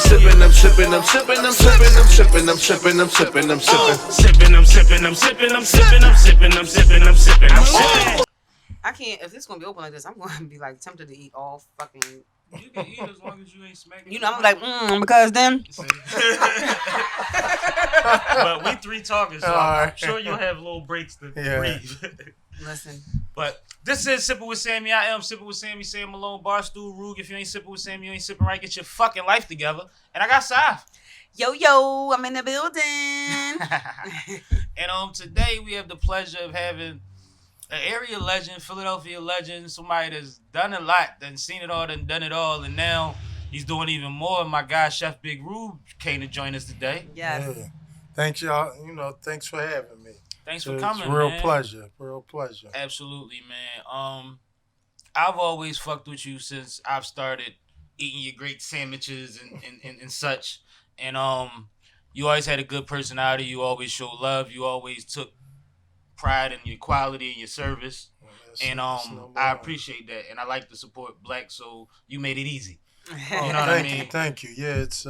sippin', I'm sippin', I'm sippin', I'm sippin', I'm sippin', I'm sippin', I'm sippin', I'm sippin'. Sippin', I'm sippin', I'm sippin', I'm sippin', I'm sippin', I'm sippin', I'm sippin', I'm sippin'. I can't. If it's gonna be open like this, I'm gonna be like tempted to eat all fucking. You can eat as long as you ain't smacking. You know, I'm like, because then. But we three talking, so I'm sure you'll have little breaks to breathe. Listen. But this is Sippin' with Sammie. I am Sippin' with Sammie. Sam Malone, Barstool, Rube. If you ain't sippin' with Sammie, you ain't sippin' right. Get your fucking life together. And I got Saf. Yo, I'm in the building. And today we have the pleasure of having an area legend, Philadelphia legend, somebody that's done a lot, done seen it all, done it all, and now he's doing even more. My guy, Chef Big Rube, came to join us today. Yes. Yeah. Thanks, y'all. Thanks for having me. Thanks for coming, man. Real pleasure. Absolutely, man. I've always fucked with you since I've started eating your great sandwiches and such. And you always had a good personality. You always showed love. You always took pride in your quality and your service. Well, I appreciate that. And I like to support black, so you made it easy. You know what I mean? Thank you. Yeah, it's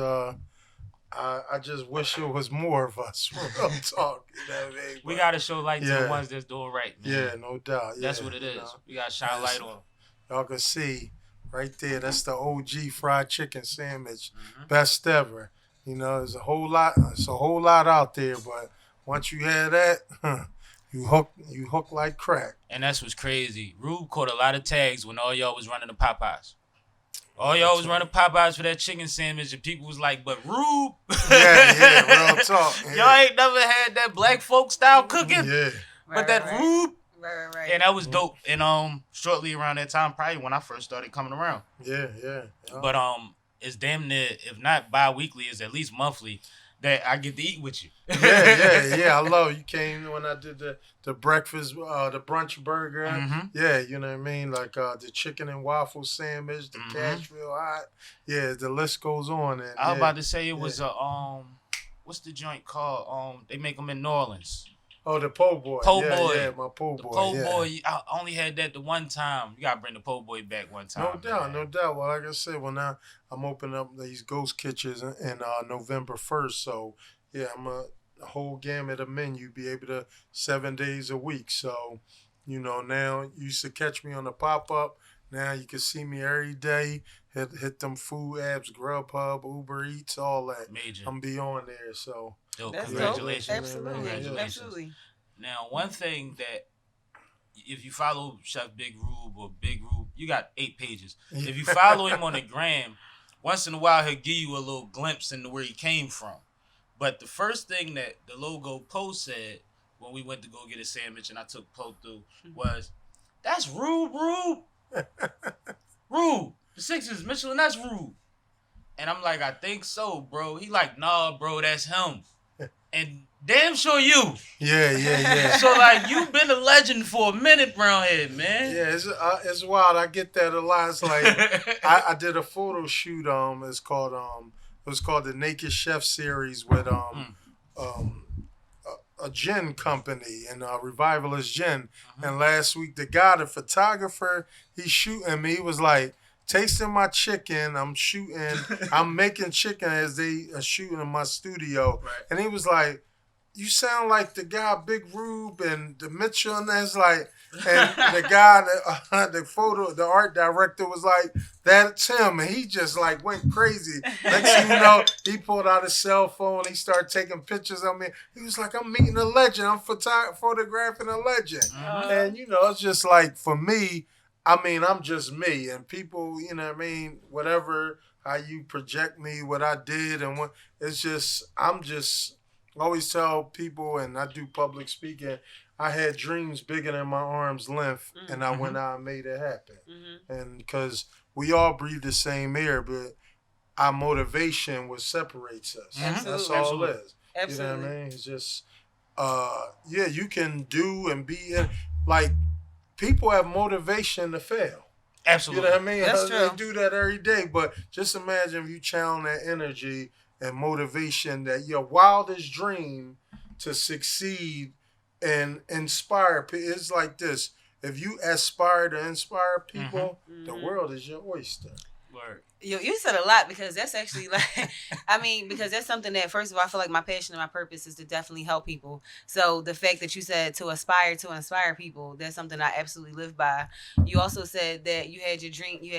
I just wish it was more of us. Real talk. You know what I mean? We gotta show light to the ones that's doing right, man. Yeah, no doubt. That's what it is. We gotta shine light on. Y'all can see right there. That's the OG fried chicken sandwich, best ever. There's a whole lot. It's a whole lot out there, but once you have that, you hook like crack. And that's what's crazy. Rube caught a lot of tags when all y'all was running the Popeyes. All y'all was running Popeyes for that chicken sandwich, and people was like, "But Rube, real talk. Yeah. Y'all ain't never had that Black Folks style cooking, Right, that Rube." Right. And that was dope. And shortly around that time, probably when I first started coming around. Yeah. But it's damn near, if not bi-weekly, it's at least monthly that I get to eat with you. Yeah. I love you. Came when I did the breakfast, the brunch burger. Yeah, you know what I mean? Like the chicken and waffle sandwich, the Cashville hot. Yeah, the list goes on. And, I was about to say it was a what's the joint called? They make them in New Orleans. Oh, the po' boy. Yeah, my po' boy. The po' boy, I only had that the one time. You gotta bring the po' boy back one time. No doubt. Well, like I said, now I'm opening up these ghost kitchens in November 1st. So, yeah, I'm a whole gamut of menu, be able to 7 days a week. So, now you used to catch me on the pop-up. Now you can see me every day. Hit them food apps, Grubhub, Uber Eats, all that. Major. I'm beyond there, so. That's congratulations. Dope. Absolutely. Congratulations. Absolutely. Now, one thing that, if you follow Chef Big Rube or Big Rube, you got 8 pages. If you follow him on the gram, once in a while he'll give you a little glimpse into where he came from. But the first thing that the logo post said when we went to go get a sandwich and I took Poe through was, "That's Rube. Rube. The Sixers, Mitchell Ness Rube." And I'm like, "I think so, bro." He like, "Nah, bro, that's him." And damn sure you. Yeah. So like you've been a legend for a minute around here, man. Yeah, it's wild. I get that a lot. It's like I did a photo shoot. It was called the Naked Chef series with a gin company and Revivalist Gin. And last week the photographer, he's shooting me. He was like, tasting my chicken, I'm making chicken as they are shooting in my studio. Right. And he was like, "You sound like the guy Big Rube and the Mitchell Ness," like, and the guy, the art director was like, "That's him." And he just like went crazy. Next thing you know, he pulled out his cell phone, he started taking pictures of me. He was like, "I'm meeting a legend, I'm photographing a legend." And it's just like, for me, I'm just me, and people, whatever, how you project me, what I did, and what, it's just, I always tell people, and I do public speaking, I had dreams bigger than my arm's length, and I went out and made it happen. And because we all breathe the same air, but our motivation, what separates us. That's all it is. Absolutely. You know what I mean? It's just, you can do and be, like, people have motivation to fail. Absolutely. You know what I mean? That's true. They do that every day. But just imagine if you channel that energy and motivation, that your wildest dream to succeed and inspire people. It's like this. If you aspire to inspire people, the world is your oyster. Word. You said a lot because that's actually like, because that's something that, first of all, I feel like my passion and my purpose is to definitely help people. So the fact that you said to inspire people, that's something I absolutely live by. You also said that you had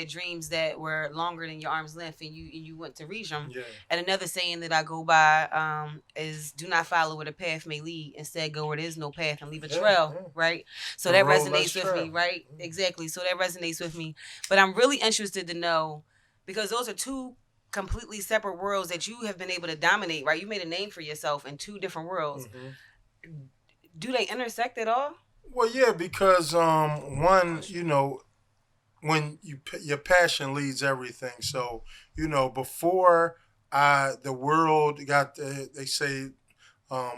dreams that were longer than your arm's length, and you went to reach them. Yeah. And another saying that I go by is, do not follow where the path may lead. Instead, go where there is no path and leave a trail, right? So The that road resonates less with me, traveled. right? Exactly. So that resonates with me. But I'm really interested to know, because those are two completely separate worlds that you have been able to dominate, right? You made a name for yourself in two different worlds. Mm-hmm. Do they intersect at all? Well, yeah, because one, when your passion leads everything. So before the world got they say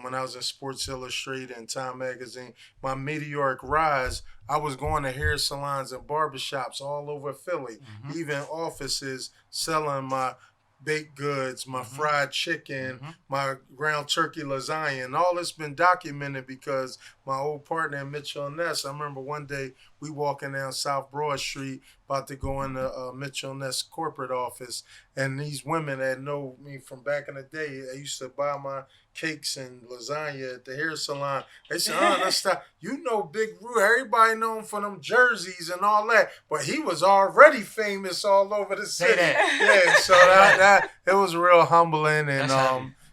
when I was in Sports Illustrated and Time Magazine, my meteoric rise, I was going to hair salons and barbershops all over Philly, even offices selling my baked goods, my fried chicken, my ground turkey lasagna, and all this been documented because my old partner Mitchell Ness, I remember one day we walking down South Broad Street about to go in the Mitchell Ness corporate office, and these women that know me from back in the day, I used to buy my cakes and lasagna at the hair salon. They said, let's stop. Big Rube, everybody know him for them jerseys and all that, but he was already famous all over the city. Yeah, so that it was real humbling, and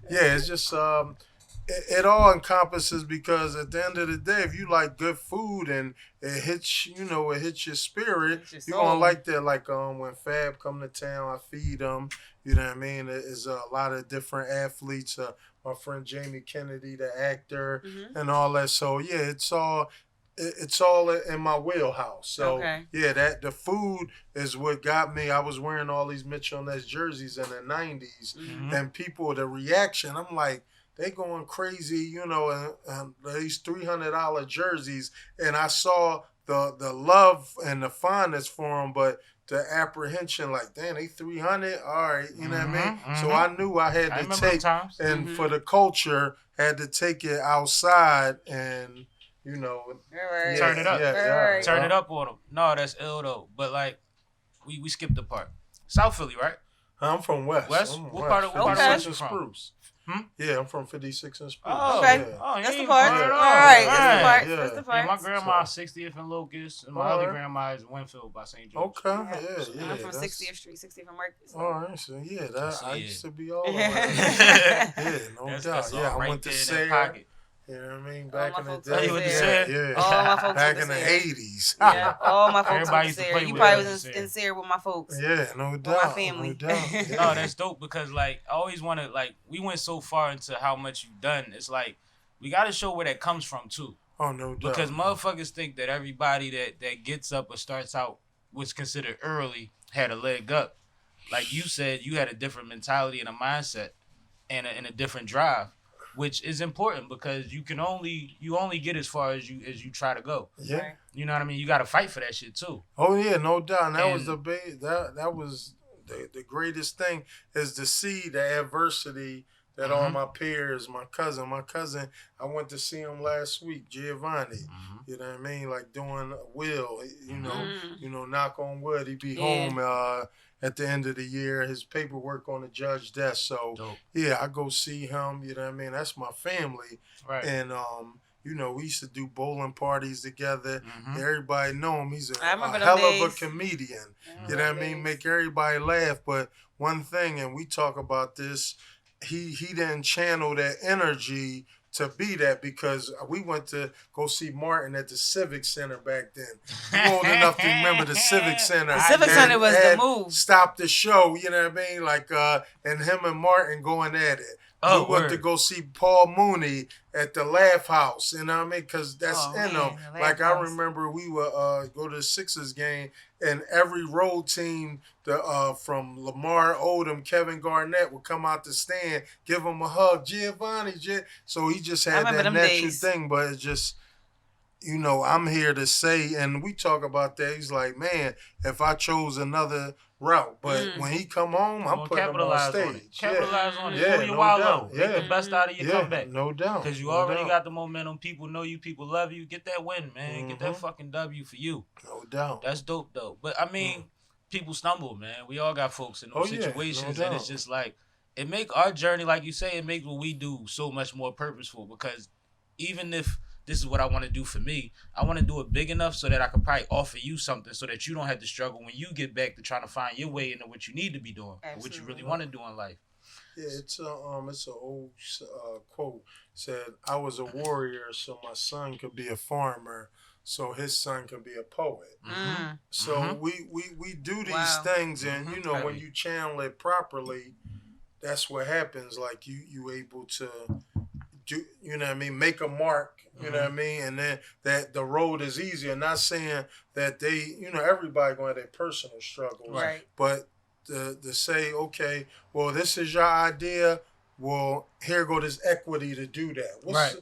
it's just it all encompasses, because at the end of the day, if you like good food and it hits your spirit, you're gonna like that. Like when Fab come to town, I feed them. You know what I mean? There's a lot of different athletes. My friend Jamie Kennedy, the actor, and all that. So yeah, it's all in my wheelhouse. So yeah, that the food is what got me. I was wearing all these Mitchell Ness jerseys in the '90s, and the reaction, I'm like, they going crazy, and these $300 jerseys, and I saw the love and the fondness for them, but the apprehension, like, damn, they 300, all right, you know what I mean? So I knew I had to take, and for the culture, had to take it outside and, turn it up. Turn it up on them. No, that's ill though. But like, we skipped the part. South Philly, right? I'm from West. What part of West you from? Spruce. Yeah, I'm from 56 and Spruce. Oh, okay. Yeah. Oh, That's the part. All right. That's the part. Yeah, my grandma 60th and Locust, and my other grandma is Winfield by St. George. Okay, yeah. I'm from 60th Street, 60th and Marcus. All right, so yeah, I used to be all around. Yeah, no doubt. Yeah, I went to Sayre. You know what I mean? Back in the folks day. you went to Sayre? Yeah. All my folks Back went in to the Sayre. 80s. Yeah, all my folks Everybody went used to to Sayre. play You with probably us was in in Sayre with my folks. Yeah, no With doubt. my family. No doubt. Yeah. No, that's dope, because like I always want to, like, we went so far into how much you've done. It's like we got to show where that comes from too. Oh, no doubt. Because motherfuckers think that everybody that gets up or starts out what's considered early had a leg up. Like you said, you had a different mentality and a mindset and a different drive, which is important, because you only get as far as you try to go. Yeah. Right. You know what I mean? You got to fight for that shit too. Oh yeah, no doubt. And that And- was that was the greatest thing, is to see the adversity that all my peers, my cousin, I went to see him last week, Giovanni. You know what I mean? Like doing Will, knock on wood, he be home at the end of the year, his paperwork on the judge's desk. So Dope. yeah, I go see him, you know what I mean? That's my family. Right. And we used to do bowling parties together. Everybody know him. He's a hell of a comedian. You know what I mean? Make everybody laugh. But one thing, and we talk about this, he didn't channel that energy to be that, because we went to go see Martin at the Civic Center back then. You old enough to remember the Civic Center. The Civic Center was the move. Stopped the show, you know what I mean? Like, and him and Martin going at it. Oh, we went to go see Paul Mooney at the Laugh House, you know what I mean? Because that's in them. Like, I remember we would go to the Sixers game, and every road team from Lamar Odom, Kevin Garnett would come out the stand, give him a hug. Giovanni. So he just had that natural thing, but it's just, I'm here to say, and we talk about that. He's like, man, if I chose another route, but when he come home, I'm putting him on stage. Capitalize on it. Yeah, Pull your no wallow. doubt. Make the best out of your comeback. No doubt. Because you already got the momentum. People know you. People love you. Get that win, man. Get that fucking W for you. No doubt. That's dope, though. But I mean, people stumble, man. We all got folks in those situations, no and it's doubt. just like it make our journey, like you say, it makes what we do so much more purposeful. Because even if this is what I want to do for me, I want to do it big enough so that I could probably offer you something, so that you don't have to struggle when you get back to trying to find your way into what you need to be doing, or what you really want to do in life. Yeah, it's a old quote. Said, "I was a warrior, so my son could be a farmer, so his son could be a poet." Mm. So we do these things, and you know, when you channel it properly, that's what happens. Like you able to do, you know what I mean, make a mark, you know what I mean, and then that the road is easier. Not saying that they, you know, everybody going to have their personal struggles, Right? but to say, okay, well, this is your idea. Well, here go this equity to do that. What's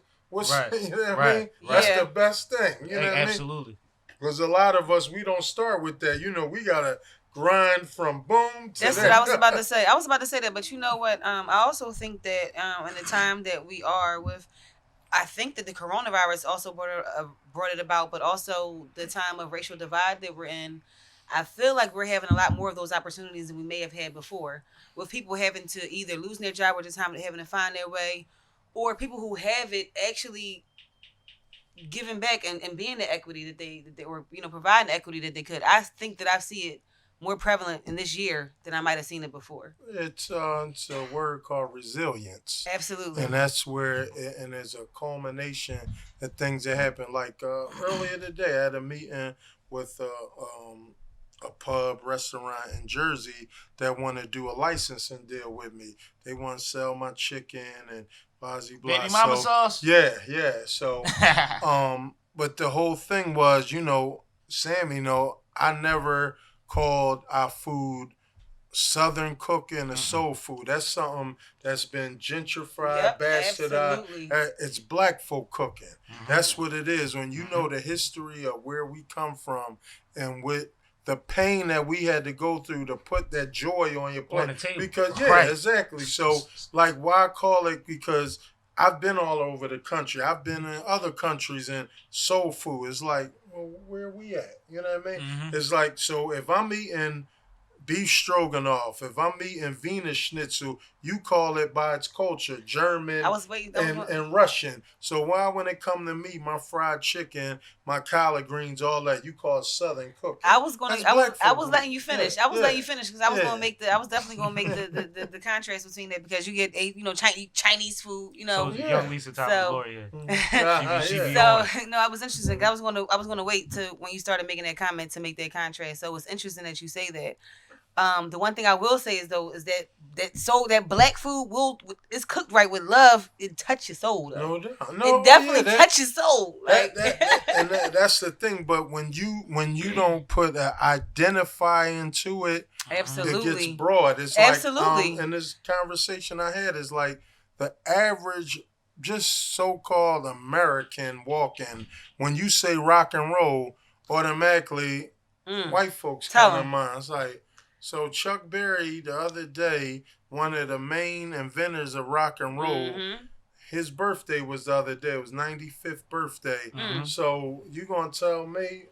you know what I mean? That's the best thing. You know what I mean? Absolutely. Because a lot of us, we don't start with that. You know, we gotta grind from boom to That's that. what I was about to say. I was about to say that, but you know what? I also think that in the time that we are with, I think that the coronavirus also brought it about, but also the time of racial divide that we're in. I feel like we're having a lot more of those opportunities than we may have had before, with people having to either lose their job or the time having to find their way, or people who have it actually giving back and being the equity that they were, you know, providing equity that they could. I think that I see it more prevalent in this year than I might have seen it before. It's a word called resilience. Absolutely. And that's where, and there's a culmination of things that happen. Like earlier today, I had a meeting with a pub restaurant in Jersey that want to do a licensing deal with me. They want to sell my chicken and blah, blah. Baby mama sauce? Yeah. So, but the whole thing was, you know, Sam, you know, I never called our food Southern cooking and soul food. That's something that's been gentrified, bastardized. It's black folk cooking. That's what it is. When you know the history of where we come from and with the pain that we had to go through to put that joy on your plate. On the table. Because, exactly. So, like, why call it? Because I've been all over the country. I've been in other countries, and soul food is like, well, where we at? You know what I mean? It's like, so if I'm eating beef stroganoff, if I'm eating Venus schnitzel, you call it by its culture, German and Russian. So why, when it come to me, my fried chicken, my collard greens, all that, you call it Southern cooking? I was letting you finish. I was letting you finish because I was gonna make I was definitely gonna make the contrast between that, because you get Chinese food, you know. So young Lisa Thomas Gloria. No, I was interested. I was gonna wait to when you started making that comment to make that contrast. So it's interesting that you say that. The one thing I will say is that black food is cooked right with love. It touches soul. Though. No doubt. No, it definitely touches soul. That's the thing. But when you don't put an identify into it, absolutely, it gets broad. It's absolutely. Like, and this conversation I had is like the average, just so-called American walk-in. When you say rock and roll, automatically white folks come to mind. It's like. So Chuck Berry, the other day, one of the main inventors of rock and roll, his birthday was the other day. It was 95th birthday. So you gonna tell me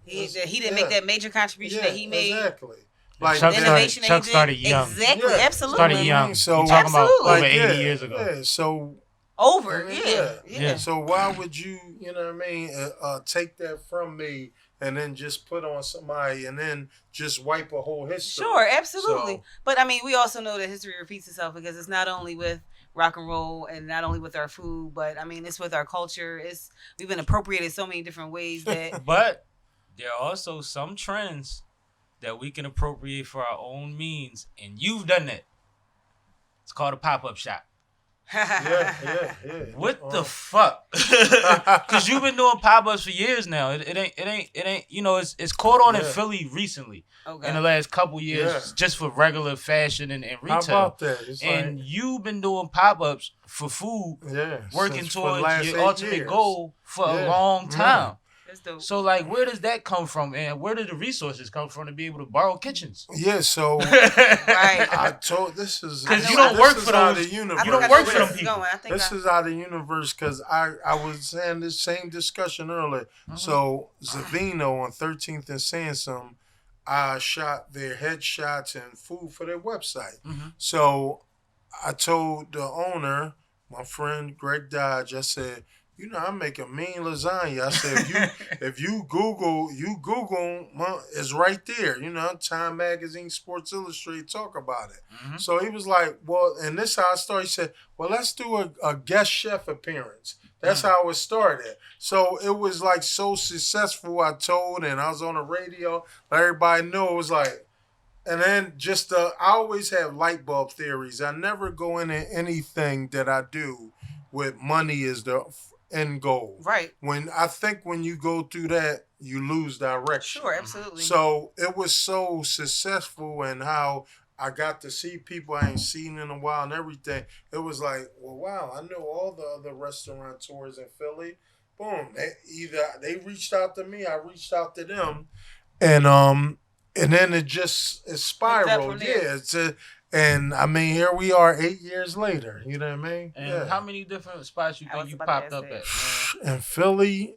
he didn't make that major contribution that he made? Exactly. Like Chuck started young. Exactly, absolutely. Started young. So you're talking about over 80 years ago. Yeah. So over. So why would you know what I mean? Take that from me. And then just put on somebody, and then just wipe a whole history. Sure, absolutely. So, but I mean, we also know that history repeats itself, because it's not only with rock and roll and not only with our food, but I mean, it's with our culture. We've been appropriated so many different ways that. But there are also some trends that we can appropriate for our own means, and you've done that. It's called a pop-up shop. Yeah. What the fuck? Because you've been doing pop-ups for years now. It ain't. You know, it's caught on in Philly recently. In the last couple years, just for regular fashion and retail. How about that? And you've been doing pop-ups for food, working towards your ultimate goal for a long time. So, like, where does that come from, and where do the resources come from to be able to borrow kitchens? Yeah, so I told this is because you don't work for those. You don't work for them people. This is out of the universe, because I was saying this same discussion earlier. So Zavino on 13th and Sansom, I shot their headshots and food for their website. Mm-hmm. So I told the owner, my friend Greg Dodge, I said, you know, I make a mean lasagna. I said, if you Google, it's right there. You know, Time Magazine, Sports Illustrated talk about it. Mm-hmm. So he was like, well, and this how I started. He said, well, let's do a guest chef appearance. That's how it started. So it was like so successful, I told, and I was on the radio. Everybody knew. It was like, and then just, I always have light bulb theories. I never go into anything that I do with money as the end goal. Right. When you go through that, you lose direction. Sure, absolutely. So it was so successful, and how I got to see people I ain't seen in a while and everything. It was like, well, wow, I know all the other restaurateurs in Philly. Boom. They reached out to me, I reached out to them. And then it spiraled. Yeah. And I mean, here we are 8 years later. You know what I mean? And how many different spots you think you popped up at? In Philly,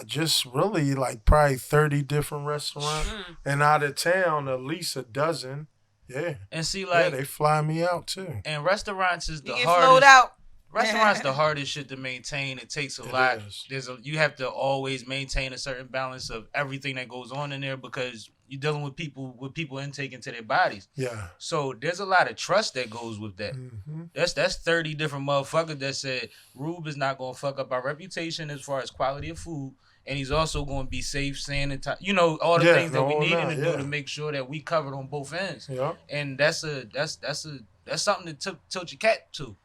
just really like probably 30 different restaurants. And out of town, at least a dozen. Yeah. And see, like, they fly me out too. And restaurants is the you get hardest. Flowed out. Restaurants the hardest shit to maintain. It takes a lot. Is. You have to always maintain a certain balance of everything that goes on in there, because you're dealing with people intake into their bodies. Yeah. So there's a lot of trust that goes with that. Mm-hmm. That's 30 different motherfuckers that said Rube is not gonna fuck up our reputation as far as quality of food, and he's also gonna be safe, sanitized. You know, all the things that we needed to do to make sure that we covered on both ends. Yeah. And that's something that tilt your cap to.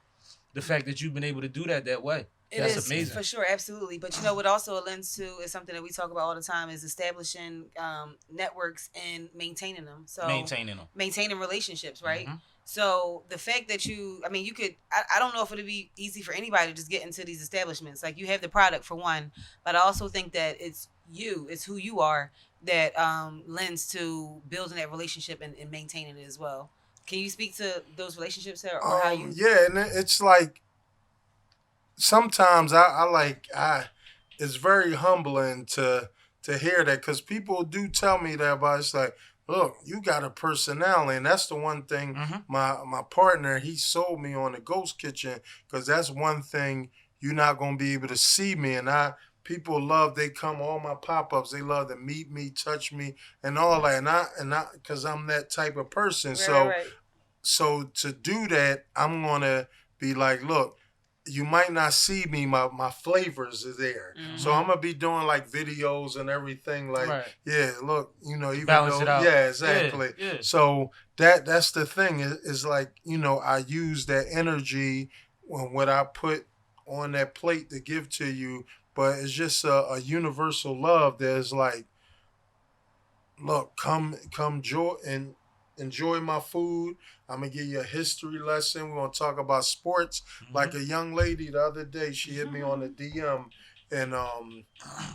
The fact that you've been able to do that way. That's amazing. For sure, absolutely. But you know what also it lends to is something that we talk about all the time is establishing networks and maintaining them. So maintaining relationships, right? Mm-hmm. So the fact that you could, I don't know if it'd be easy for anybody to just get into these establishments. Like, you have the product for one, but I also think that it's who you are that lends to building that relationship and maintaining it as well. Can you speak to those relationships or how you? Yeah, and it's like sometimes it's very humbling to hear that, because people do tell me that, but it's like, look, you got a personality, and that's the one thing. My partner, he sold me on the Ghost Kitchen, because that's one thing you're not gonna be able to see me, and people love, they come all my pop-ups, they love to meet me, touch me, and all that, and I because I'm that type of person. Right. So to do that, I'm gonna be like, look, you might not see me, my flavors are there. Mm-hmm. So I'm gonna be doing like videos and everything, like, yeah, look, you know, even balance though, it out. yeah, exactly. Yeah. So that's the thing is like, you know, I use that energy when what I put on that plate to give to you, but it's just a universal love that's like, look, come enjoy my food. I'm going to give you a history lesson. We're going to talk about sports. Mm-hmm. Like a young lady the other day, she hit me on the DM, and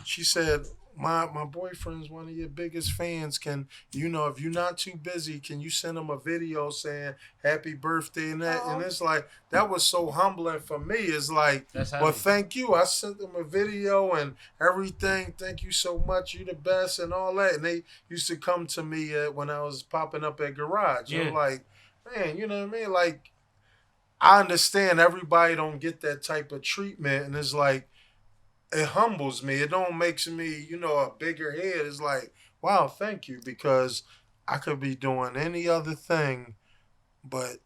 she said, my boyfriend's one of your biggest fans. Can, you know, if you're not too busy, can you send him a video saying happy birthday and that? And it's like, that was so humbling for me. It's like, well, thank you. I sent them a video and everything. Thank you so much. You the best and all that. And they used to come to me when I was popping up at Garage. Yeah. I'm like, man, you know what I mean? Like, I understand everybody don't get that type of treatment. And it's like, it humbles me. It don't makes me, you know, a bigger head. It's like, wow, thank you, because I could be doing any other thing, but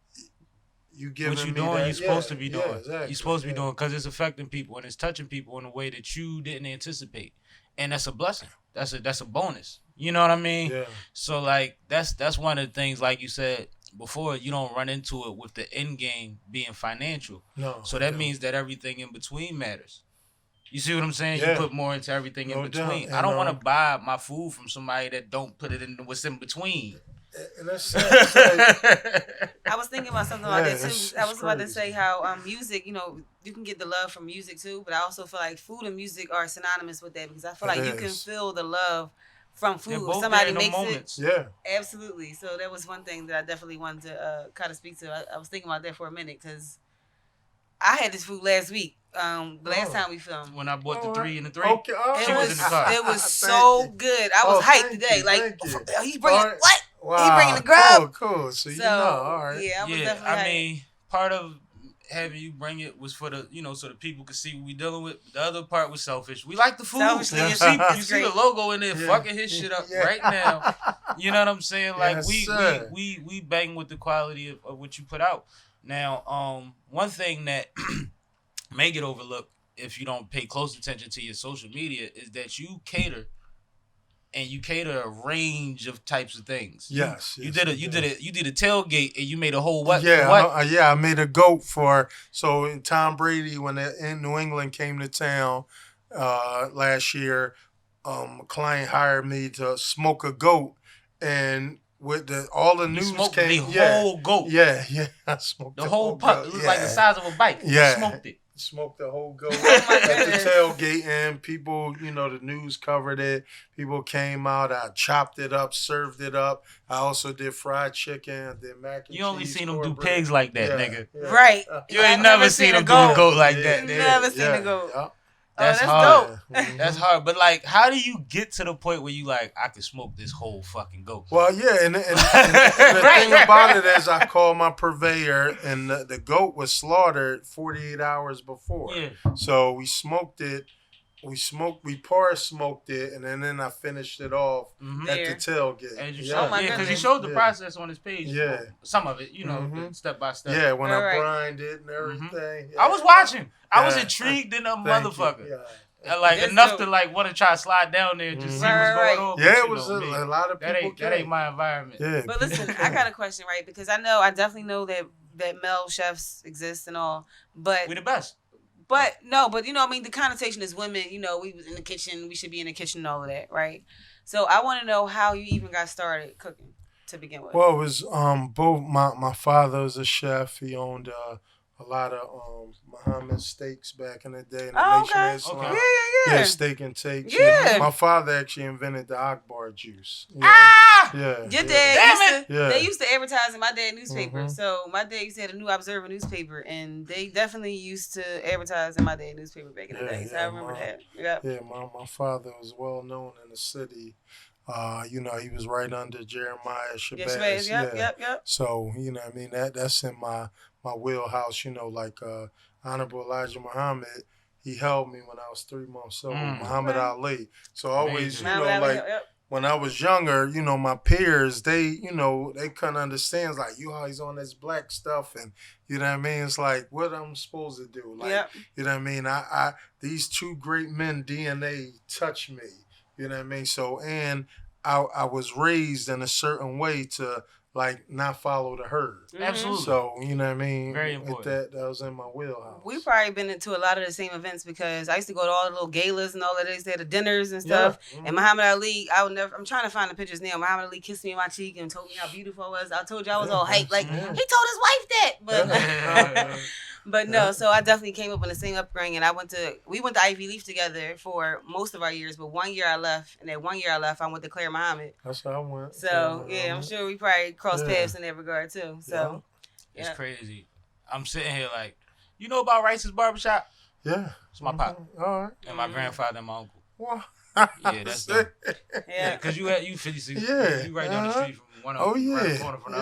you giving what you me doing, that, you're supposed to be doing. Yeah, exactly, you're supposed to be doing, because it's affecting people and it's touching people in a way that you didn't anticipate, and that's a blessing. That's a bonus. You know what I mean? Yeah. So like that's one of the things, like you said before, you don't run into it with the end game being financial. No. So that means that everything in between matters. You see what I'm saying? Yeah. You put more into everything in between. I don't want to buy my food from somebody that don't put it in what's in between. And that's like, I was thinking about something like that too. I was about to say how music, you know, you can get the love from music too, but I also feel like food and music are synonymous with that, because I feel like you can feel the love from food. If somebody makes it. Yeah. Absolutely. So that was one thing that I definitely wanted to kind of speak to. I was thinking about that for a minute, because I had this food last week. last time we filmed. When I bought the 3 and the 3. Okay, She was in the car. It was so good. I was hyped today. Like, he's bringing what? Wow. He bringing the grub. Cool. So you know, all right. Yeah, I was definitely I hyped. mean, part of having you bring it was for the, so the people could see what we dealing with. The other part was selfish. We like the food. Selfishly, You see the logo in there, fucking his shit up right now. You know what I'm saying? Like we bang with the quality of what you put out. Now, one thing that may get overlooked if you don't pay close attention to your social media is that you cater a range of types of things. You did a tailgate and you made a whole what? I made a goat so Tom Brady when in New England came to town last year, a client hired me to smoke a goat, and with all the news came. The whole goat. Yeah, I smoked the whole pup. It looked like the size of a bike. Yeah. Smoked it. Smoked the whole goat at the tailgate, and people, the news covered it. People came out. I chopped it up, served it up. I also did fried chicken. I did mac and cheese. You only seen them do pigs like that, nigga. Yeah. Right. You ain't never seen them do a goat like that. Never seen a goat. That's hard. That's hard. But like, how do you get to the point where you like, I could smoke this whole fucking goat? Well, yeah, and the thing about it is, I called my purveyor, and the goat was slaughtered 48 hours before. Yeah. So we smoked it. We smoked it, and then I finished it off at the tailgate. And you showed, because he showed the process on his page. Yeah. Some of it, step by step. Yeah, when I brined it and everything. Yeah. I was watching. I was intrigued in a motherfucker. Like enough to like want to try to slide down there and just see what's going on. Yeah, it was a lot of people. That ain't my environment. Yeah. But listen, I got a question, right? Because I definitely know that male chefs exist and all, but we the best. But the connotation is women, we was in the kitchen, we should be in the kitchen and all of that, right? So I want to know how you even got started cooking to begin with. Well, it was both my father was a chef. He owned a lot of Muhammad steaks back in the day in the Nation of Islam. Yeah, steak and takes. Yeah. My father actually invented the Akbar juice. Yeah. Your dad they used to advertise in my dad's newspaper. So my dad used to have a New Observer newspaper, and they definitely used to advertise in my dad's newspaper back in the day. So I remember that. Yeah. Yeah, my father was well known in the city. He was right under Jeremiah Shabazz. Yep. So, that's in my wheelhouse, Honorable Elijah Muhammad. He held me when I was 3 months old. Muhammad Ali. So always, when I was younger, my peers, they couldn't understand. It's like, you always on this black stuff, and you know what I mean? It's like, what I'm supposed to do? Like, you know what I mean? I these two great men DNA touch me. You know what I mean? So, and I was raised in a certain way to not follow the herd. Absolutely. So, you know what I mean? Very important. That was in my wheelhouse. We've probably been into a lot of the same events because I used to go to all the little galas and all of this, the dinners and stuff. Yeah. And Muhammad Ali, I'm trying to find the pictures now. Muhammad Ali kissed me on my cheek and told me how beautiful I was. I told you I was all hyped. Like, he told his wife that. But but no, so I definitely came up in the same upbringing. And we went to Ivy Leaf together for most of our years. But 1 year I left. And that 1 year I left, I went to Claire Muhammad. That's how I went. So, I'm sure we probably crossed paths in that regard, too. So, it's crazy. I'm sitting here like, you know about Rice's Barbershop? Yeah. It's my pop. All right. And my grandfather and my uncle. What? Yeah, that's dope. Yeah, because you 56. Yeah. You right down the street from one of them. Right corner from the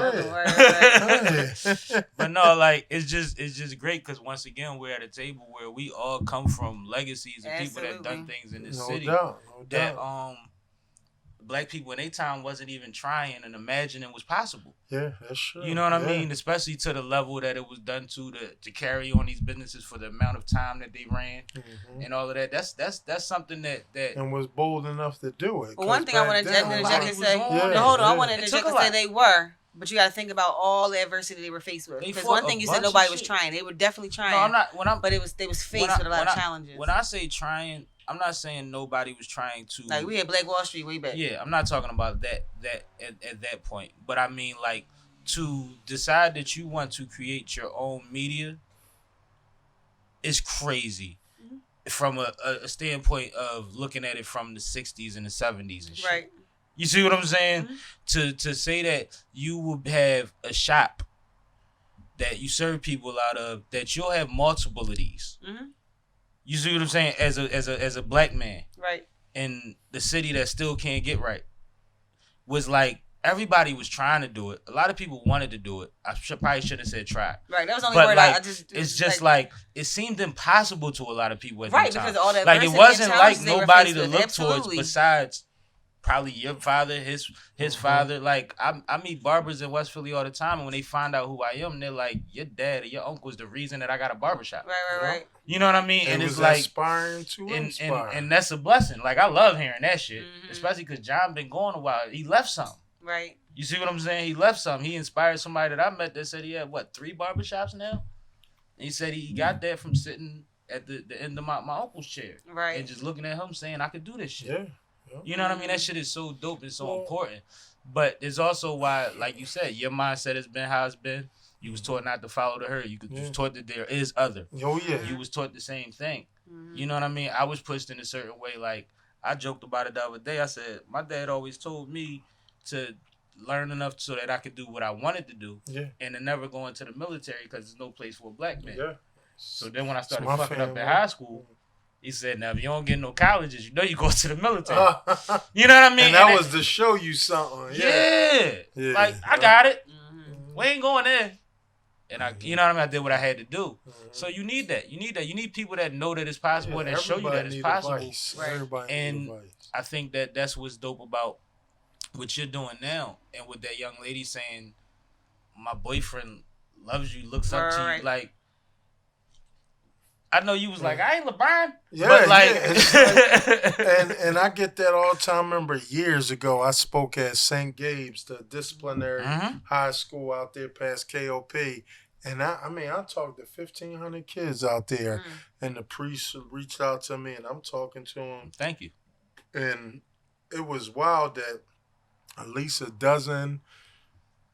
other. But no, like it's just great because once again we're at a table where we all come from legacies of people that done things in this city. No doubt. That black people in their time wasn't even trying and imagining was possible. Yeah, that's true. You know what I mean? Especially to the level that it was done to carry on these businesses for the amount of time that they ran and all of that. That's something that and was bold enough to do it. Well, one thing I want to interject and say, hold on, I want to interject and say they were. But you got to think about all the adversity they were faced with. Because one thing you said nobody was trying. They were definitely trying. No, I'm not. But they was faced with a lot of challenges. When I say trying, I'm not saying nobody was trying to. Like we had Black Wall Street way back. Yeah, I'm not talking about that at that point. But I mean, like to decide that you want to create your own media is crazy from a standpoint of looking at it from the 60s and the 70s and shit. Right. You see what I'm saying? To say that you will have a shop that you serve people out of, that you'll have multiple of these. You see what I'm saying? As a black man Right. in the city that still can't get right, was like everybody was trying to do it. A lot of people wanted to do it. I probably should have said try. Right. That was the only But word like, I just. it's just like it seemed impossible to a lot of people at Right, the time. because all that Like it adversity and wasn't like challenges they were nobody faced to with. look Absolutely. towards besides probably your father, his father. Like I meet barbers in West Philly all the time, and when they find out who I am, they're like, "Your dad or your uncle is the reason that I got a barbershop." Right. You know what I mean? It And was it's like aspiring to inspire. and that's a blessing. Like I love hearing that shit, Mhm. especially because John been going a while. He left something. Right. You see what I'm saying? He left something. He inspired somebody that I met that said he had, 3 barbershops now? And he said he got that from sitting at the end of my uncle's chair. Right. And just looking at him saying, I could do this shit. Yeah. You know what I mean? That shit is so dope and so important. But it's also why, like you said, your mindset has been how it's been. You was taught not to follow the herd. You was taught that there is other. Oh, yeah. You was taught the same thing. Mhm. You know what I mean? I was pushed in a certain way. Like, I joked about it the other day. I said, my dad always told me to learn enough so that I could do what I wanted to do, and to never go into the military because there's no place for a black man. Yeah. So then when I started my fucking up family. in high school, he said, now if you don't get no colleges, you know you go to the military. You know what I mean? And that was to show you something. Yeah. Yeah. Like, I got it. Mhm. We ain't going there. And you know what I mean? I did what I had to do. So you need that. You need people that know that it's possible and that show you that it's possible. Right. Everybody And need advice. I think that that's what's dope about what you're doing now, and with that young lady saying, "My boyfriend loves you, looks up to you." Right. Like, I know you was like, "I ain't LeBron," Yeah, but like, It's and I get that all the time. I remember years ago, I spoke at St. Gabe's, the disciplinary high school out there past KOP. And I talked to 1,500 kids out there, and the priest reached out to me, and I'm talking to them. Thank you. And it was wild that at least a dozen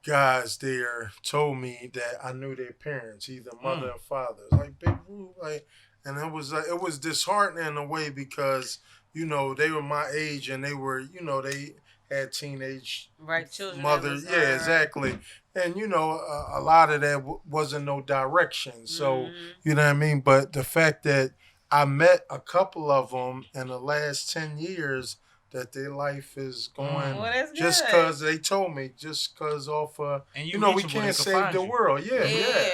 guys there told me that I knew their parents, either mother or father. It's like Big Rube, like, and it was disheartening in a way because they were my age and they were they had teenage children. mothers. Yeah, exactly. And a lot of that wasn't no direction. So you know what I mean. But the fact that I met a couple of them in the last 10 years. That their life is going just because they told me, just because off and we can't save the world. Yeah.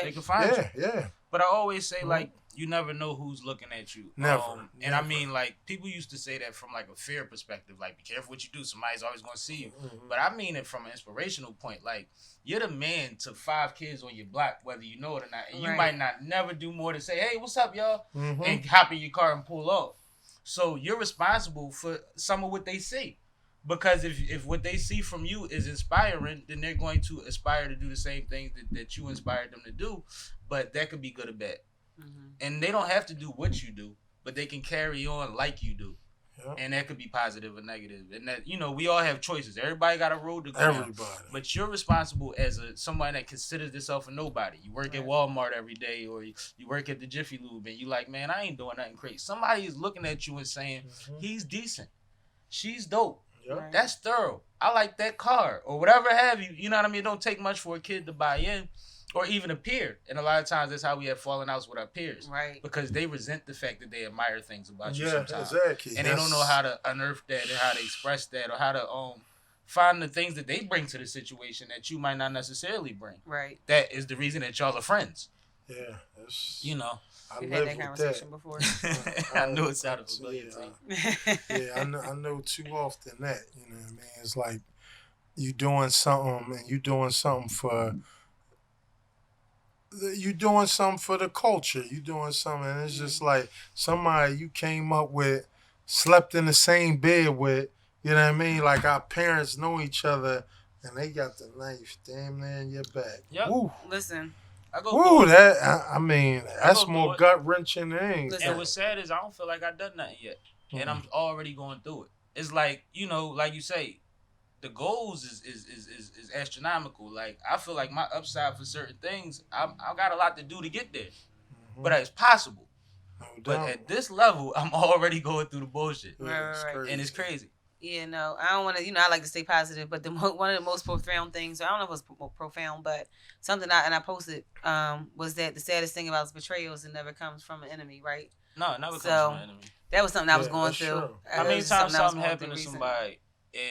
They can find you. Yeah. But I always say, like, you never know who's looking at you. Never. And I mean, like, people used to say that from like a fear perspective, like, be careful what you do, somebody's always going to see you. But I mean it from an inspirational point. Like, you're the man to 5 kids on your block, whether you know it or not. And you might not never do more than say, hey, what's up, y'all? And hop in your car and pull off. So you're responsible for some of what they see. Because if what they see from you is inspiring, then they're going to aspire to do the same things that you inspired them to do. But that could be good or bad. And they don't have to do what you do, but they can carry on like you do. Yep. And that could be positive or negative. And that, we all have choices. Everybody got a road to go down. But you're responsible as someone that considers themselves a nobody. You work at Walmart every day, or you work at the Jiffy Lube, and you like, man, I ain't doing nothing crazy. Somebody is looking at you and saying, he's decent. She's dope. Yep. That's thorough. I like that car, or whatever have you. You know what I mean? It don't take much for a kid to buy in. Or even a peer. And a lot of times that's how we have fallen outs with our peers. Right. Because they resent the fact that they admire things about you sometimes. Exactly. And they don't know how to unearth that and how to express that, or how to find the things that they bring to the situation that you might not necessarily bring. Right. That is the reason that y'all are friends. Yeah. We've had that conversation before. I knew it sounded familiar to you. I know too often that, you know what I mean? It's like you doing something and you doing something for the culture. You doing something, and it's just like somebody you came up with, slept in the same bed with. You know what I mean? Like our parents know each other, and they got the knife damn near in your back. Yep. Woo. Listen. That's more gut wrenching than anything. And what's sad is I don't feel like I've done nothing yet, and I'm already going through it. It's like like you say. The goals is astronomical. Like, I feel like my upside for certain things, I got a lot to do to get there. But it's possible. No but at this level, I'm already going through the bullshit. Right. And it's crazy. Yeah, no, I don't want to, I like to stay positive, but one of the most profound things, I don't know if it was profound, but something I posted was that the saddest thing about betrayal is it never comes from an enemy, right? No, it never comes So from an enemy. that was something I was going that's through. true. How It many was times something I was something going happened to through recently. somebody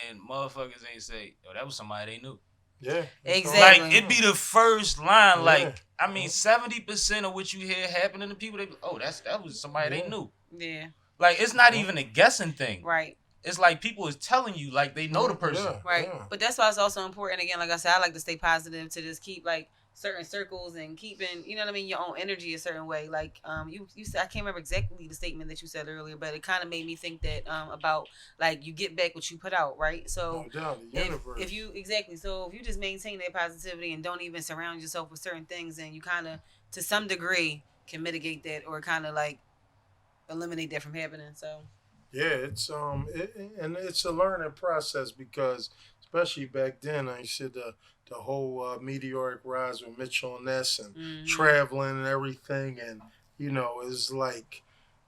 and motherfuckers ain't say, "Yo, that was somebody they knew." Yeah. Exactly. Like it be the first line. Yeah. Like I mean, 70% of what you hear happening to people, they be, oh, that was somebody they knew. Yeah. Like it's not even a guessing thing. Right. It's like people is telling you like they know the person. Yeah, Right. yeah. But that's why it's also important. Again, like I said, I like to stay positive, to just keep like certain circles and keeping, you know what I mean, your own energy a certain way. Like you said, I can't remember exactly the statement that you said earlier, but it kind of made me think that about like you get back what you put out, right? So No doubt, the universe. if you so if you just maintain that positivity and don't even surround yourself with certain things, then you kind of to some degree can mitigate that or kind of like eliminate that from happening. So Yeah, it's and it's a learning process because especially back then, I said the whole meteoric rise with Mitchell Ness and traveling and everything, and it's like,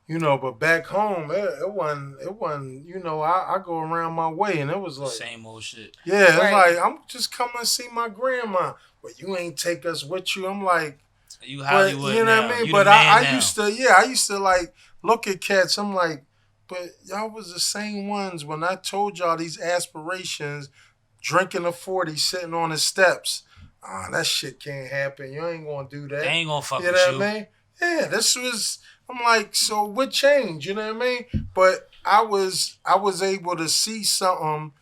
but back home it wasn't, I go around my way and it was like Same old shit. yeah, it's Right. like I'm just coming to see my grandma, but you ain't take us with you. I'm like. You But Hollywood you know now. what I mean? You But the man I now. used to like look at cats. I'm like, but y'all was the same ones when I told y'all these aspirations, drinking a 40, sitting on the steps. That shit can't happen. You ain't gonna do that. They ain't gonna fuck You with know you. what I mean? Yeah, this was. I'm like, so what changed? You know what I mean? But I was able to see something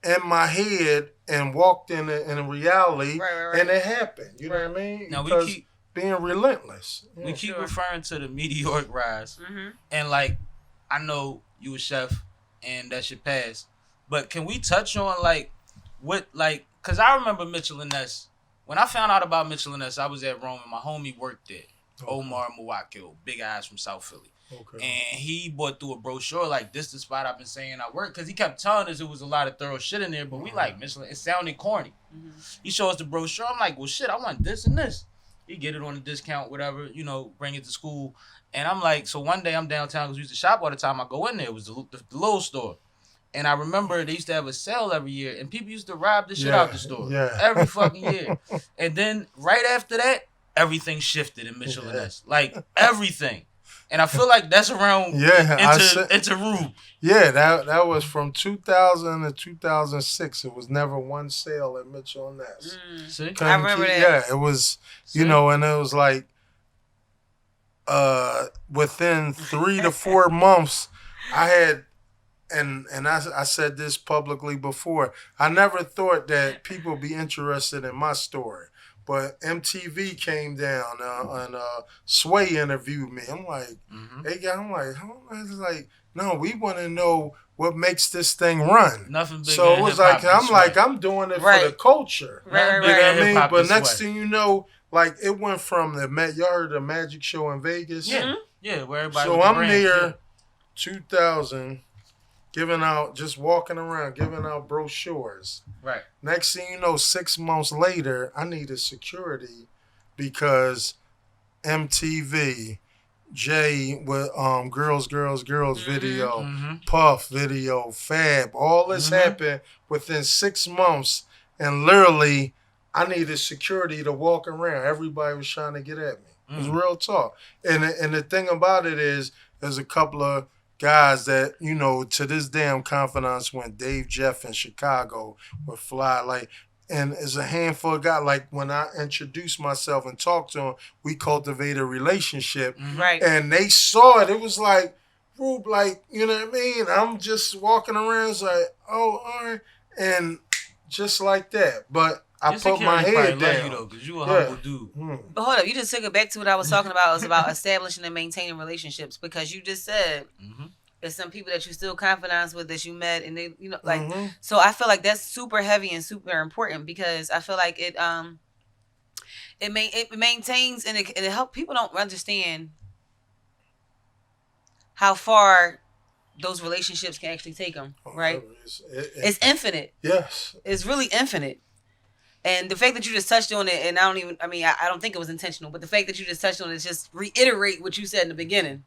in my head and walked in a reality, Right. and it happened. You know what I mean? Now we Because keep being relentless. we keep Sure. referring to the meteoric rise, and like I know you a chef, and that should pass. But can we touch on like what like? Cause I remember Mitchell Ness. When I found out about Mitchell Ness, I was at Rome and my homie worked there. Okay. Omar Muwakil, big eyes from South Philly. Okay. And he bought through a brochure like this the spot I've been saying I work, because he kept telling us it was a lot of thorough shit in there, but we like Michelin, it sounded corny. He showed us the brochure. I'm like, well shit, I want this and this. He get it on a discount, whatever, bring it to school. And I'm like, so one day I'm downtown because we used to shop all the time. I go in there, it was the little store. And I remember they used to have a sale every year and people used to rob the shit out the store every fucking year. And then right after that, everything shifted in Mitchell Ness. Like everything. And I feel like that's around into Rube. Yeah, that was from 2000 to 2006. It was never one sale at Mitchell Ness. See? I remember that. Yeah, it was, and it was like within 3 to 4 months, I had, and I said this publicly before, I never thought that people would be interested in my story. But MTV came down and Sway interviewed me. I'm like, no, we want to know what makes this thing run. Nothing bigger So it than was hip-hop like, and I'm doing it Right. for the culture. Right. You know what I mean? Hip-hop But and next Sway. thing you know, like it went from y'all heard the magic show in Vegas? Yeah, yeah, where everybody. So with the I'm brands, there, 2000, just walking around, giving out brochures. Right. Next thing you know, 6 months later, I needed security because MTV, Jay with Girls video, Puff video, Fab, all this happened within 6 months, and literally I needed security to walk around. Everybody was trying to get at me. It was real talk. And the thing about it is, there's a couple of guys that, to this day I'm confidant when Dave Jeff in Chicago would fly, and as a handful of guys, like when I introduced myself and talked to them, we cultivated a relationship. Right. And they saw it. It was like, Rube, you know what I mean? I'm just walking around, it's like, oh, all right. And just like that. But I Your put my security head probably love down. you though, because you a humble dude. But hold up, you just took it back to what I was talking about. It was about establishing and maintaining relationships, because you just said there's some people that you still confidants with that you met, and they, so I feel like that's super heavy and super important, because I feel like it maintains and it helps people don't understand how far those relationships can actually take them, right? It's infinite. Yes. It's really infinite. And the fact that you just touched on it, and I don't think it was intentional, but the fact that you just touched on it just reiterate what you said in the beginning.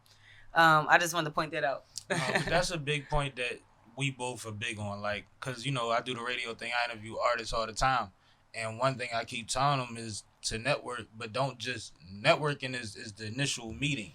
I just wanted to point that out. But that's a big point that we both are big on, because, I do the radio thing. I interview artists all the time. And one thing I keep telling them is to network, but don't just networking is the initial meeting.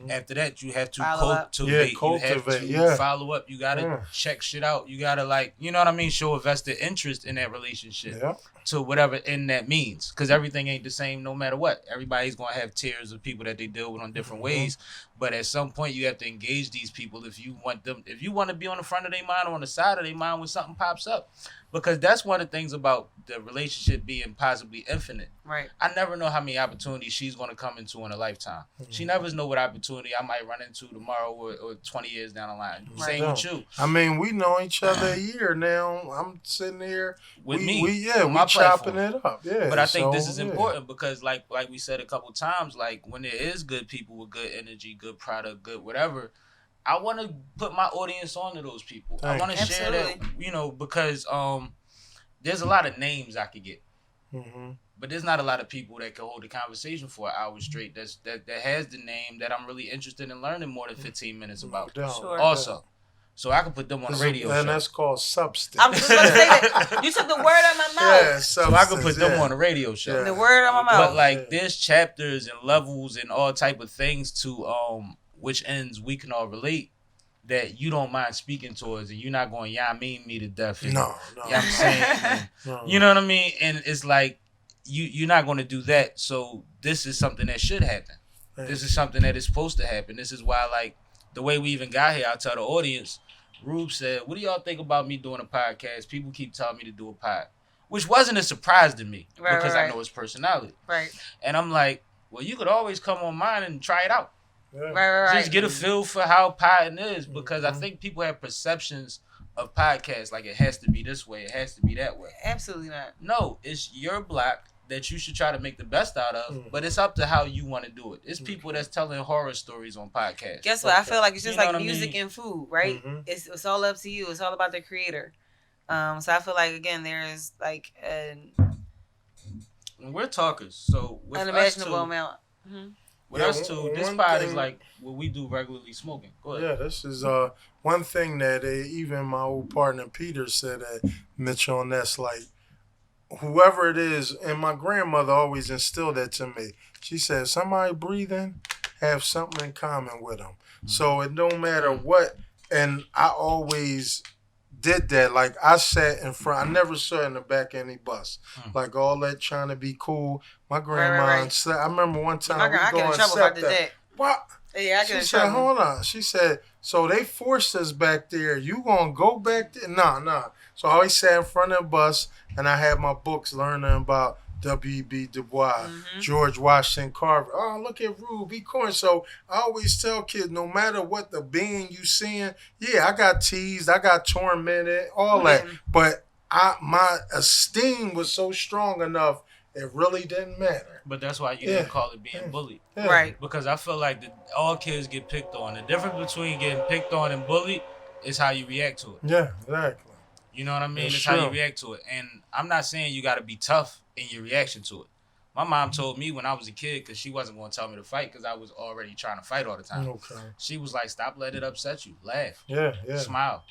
After that, you have to Follow up. cultivate. Cultivate, You have to yeah. follow up. You gotta check shit out. You gotta like, you know what I mean? Show a vested interest in that relationship to whatever end that means. Because everything ain't the same no matter what. Everybody's gonna have tiers of people that they deal with on different ways. But at some point, you have to engage these people if you want them. If you want to be on the front of their mind or on the side of their mind when something pops up. Because that's one of the things about the relationship being possibly infinite. Right. I never know how many opportunities she's going to come into in a lifetime. She never knows what opportunity I might run into tomorrow or 20 years down the line. Right. Same with you. I mean, we know each other a year now. I'm sitting here With me. We my chopping platform. it up. Yeah. But I think this is important because like we said a couple times, like when there is good people with good energy, good product, good whatever, I want to put my audience onto those people. I want to share that, you know, because there's a lot of names I could get. But there's not a lot of people that can hold a conversation for an hour straight that has the name that I'm really interested in learning more than 15 minutes about. Sure. Also. So I can put them on the radio show. And that's called substance. I was just going to say that. You took the word out of my mouth. Yeah, so I can put them on the radio show. The word out of my mouth. But like there's chapters and levels and all type of things to which ends we can all relate that you don't mind speaking towards and you're not going, yeah, I mean me to death. And, No. You know what I'm saying? You know what I mean? And it's like you're not going to do that. So this is something that should happen. This is something that is supposed to happen. This is why, like, the way we even got here, I'll tell the audience, Rube said, what do y'all think about me doing a podcast? People keep telling me to do a pod. Which wasn't a surprise to me because I know his personality. Right. And I'm like, well, you could always come on mine and try it out. Right. Just get a feel for how podding is because I think people have perceptions of podcasts like it has to be this way, it has to be that way. Absolutely not. No, it's your block that you should try to make the best out of, but it's up to how you want to do it. It's people that's telling horror stories on podcasts. Guess what? I feel like it's just like music and and food, right? It's all up to you. It's all about the creator. So I feel like, again, there's like and we're talkers, so with unimaginable amount. With us two, this pod is like what we do regularly smoking. Go ahead. Yeah, this is one thing that even my old partner Peter said at Mitchell Ness, like, whoever it is, and my grandmother always instilled that to me. She said, somebody breathing, have something in common with them. So it don't matter what, and I always did that. Like, I sat in front, I never sat in the back of any bus. Like, all that trying to be cool. My grandma, I remember one time I get in trouble if I did that. What? Yeah, I get in She said, trouble. hold on. She said, so they forced us back there. You gonna go back there? Nah. So I always sat in front of the bus, and I had my books learning about W.E.B. Du Bois, George Washington Carver. Oh, look at Rube, he corn. So I always tell kids, no matter what the being you seeing, yeah, I got teased, I got tormented, all that. But my esteem was so strong enough, it really didn't matter. But that's why you didn't call it being bullied. Yeah. Right. Because I feel like all kids get picked on. The difference between getting picked on and bullied is how you react to it. Yeah, exactly. You know what I mean? That's It's true. how you react to it. And I'm not saying you got to be tough in your reaction to it. My mom told me when I was a kid, because she wasn't going to tell me to fight because I was already trying to fight all the time. Okay. She was like, stop letting it upset you. Laugh. Yeah. Smile.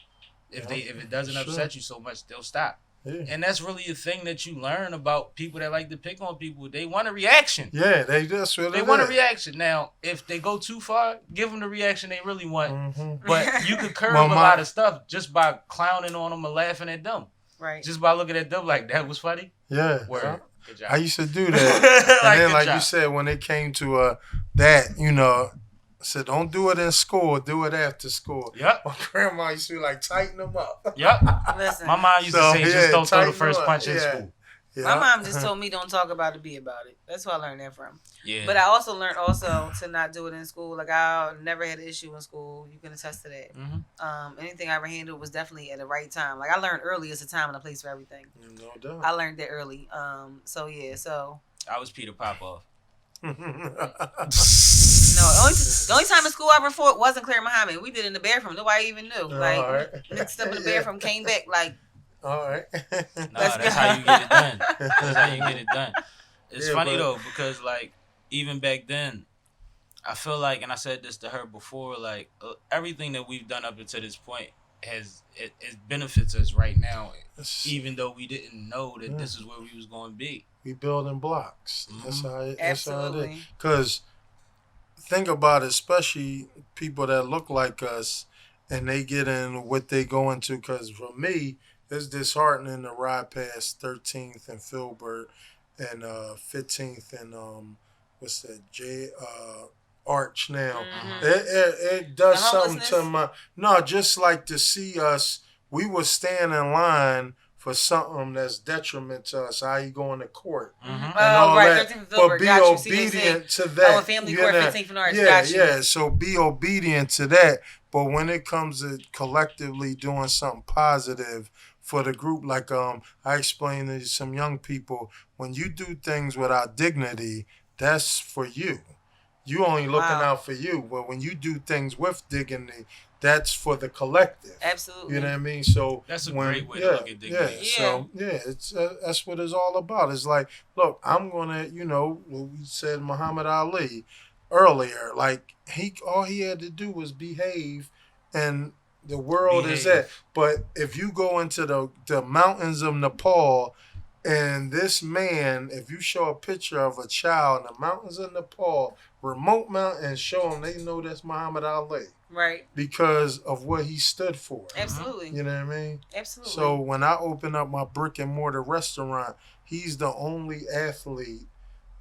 If it doesn't upset you so much, they'll stop. Yeah. And that's really a thing that you learn about people that like to pick on people. They want a reaction. Yeah, that's what They want a reaction. Now, if they go too far, give them the reaction they really want. But you could curb a lot of stuff just by clowning on them or laughing at them. Right. Just by looking at them like, that was funny. Yeah. Word. Good job. I used to do that. And then, like job. you said, when it came to that, I said, don't do it in school, do it after school. Yep. My grandma used to be like, tighten them up. Yep. Listen, My mom used to say, just don't throw the tighten first up. punch in Yeah. school. Yeah. my mom just told me don't talk about it, be about it. That's where I learned that from. Yeah. But I also learned to not do it in school. Like, I never had an issue in school. You can attest to that. Anything I ever handled was definitely at the right time. Like, I learned early it's a time and a place for everything. No doubt. I learned that early. So I was Peter Popoff. no, the only time in school I ever fought wasn't Claire Muhammad. We did it in the bathroom. Nobody even knew. Like, all right. mixed up in the bathroom, came back like. All right. Nah, that's how you get it done. That's how you get it done. It's funny though, because like even back then, I feel like, and I said this to her before, like everything that we've done up until this point it benefits us right now, even though we didn't know that this is where we was going to be. We building blocks. That's how it Absolutely. is. Because think about it, especially people that look like us and they get in what they go into. Because for me, it's disheartening to ride past 13th and Filbert and 15th and what's that, Arch now. Mm-hmm. It does The something to homelessness? no, just like to see us, we would stand in line for something that's detriment to us. How you going to court? Mm-hmm. And all right, that, 13th and but Filbert. be Got you. See what they say? obedient to that. A family court, 15th and Arch. Yeah, Got you. yeah. So be obedient to that. But when it comes to collectively doing something positive for the group, like I explained to some young people, when you do things without dignity, that's for you. You only looking out for you. But when you do things with dignity, that's for the collective. Absolutely. You know what I mean? So That's a great way to look at dignity. Yeah. So it's that's what it's all about. It's like, look, I'm gonna, what we said Muhammad Ali earlier. Like all he had to do was behave, and the world is that. But if you go into the mountains of Nepal, and this man, if you show a picture of a child in the mountains of Nepal, remote mountain, and show them, they know that's Muhammad Ali. Right. Because of what he stood for. Absolutely. You know what I mean? Absolutely. So when I open up my brick and mortar restaurant, he's the only athlete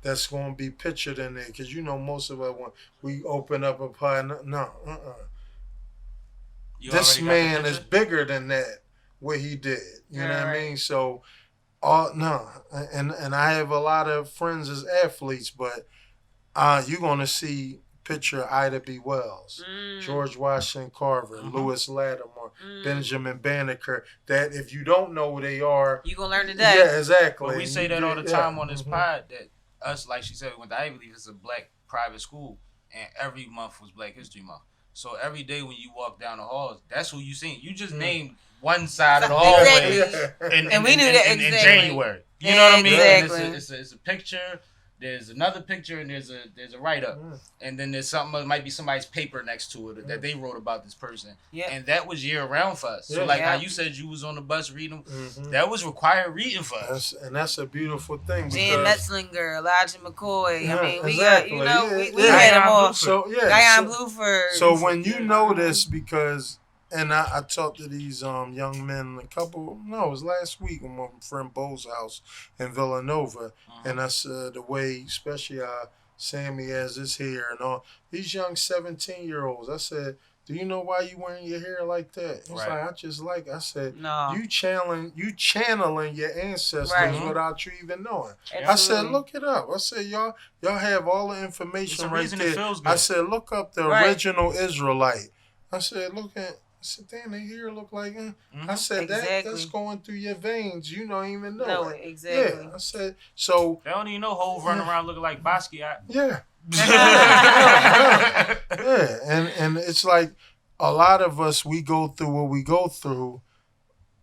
that's going to be pictured in there. Because most of us, when we open up a pie, This man is bigger than that, what he did. You know what I mean? So, and I have a lot of friends as athletes, but you're going to see picture Ida B. Wells, George Washington Carver, Lewis Lattimore, Benjamin Banneker, that if you don't know who they are, you're going to learn today. Yeah, exactly. But we say that all the time on this pod, that us, like she said, we went to Ivy League, it's a black private school, and every month was Black History Month. So every day when you walk down the halls, that's who you seen. You just named one side of the hallway, and we knew that in January. You know what I mean? Exactly. It's a picture. There's another picture, and there's a write up, and then there's something. It might be somebody's paper next to it that they wrote about this person. Yeah. And that was year round for us. So how you said you was on the bus reading, that was required reading for us. That's a beautiful thing. Jan Metzlinger, Elijah McCoy. Yeah, I mean, we exactly. we had them all. Guyon Bluford. So when you know this, because. And I talked to these young men it was last week in my friend Bo's house in Villanova. And I said the way, especially Sammie has his hair and all, these young 17-year-olds, I said, do you know why you wearing your hair like that? He's like, I said, no. You channeling your ancestors without you even knowing. Absolutely. I said, look it up. I said, y'all have all the information right there. I said, look up the original Israelite. I said, I said, damn, they hair look like I said, that's going through your veins. You don't even know. No, exactly. Yeah, I said, so. They don't even know Hov running around looking like Basquiat. Yeah. And it's like a lot of us, we go through what we go through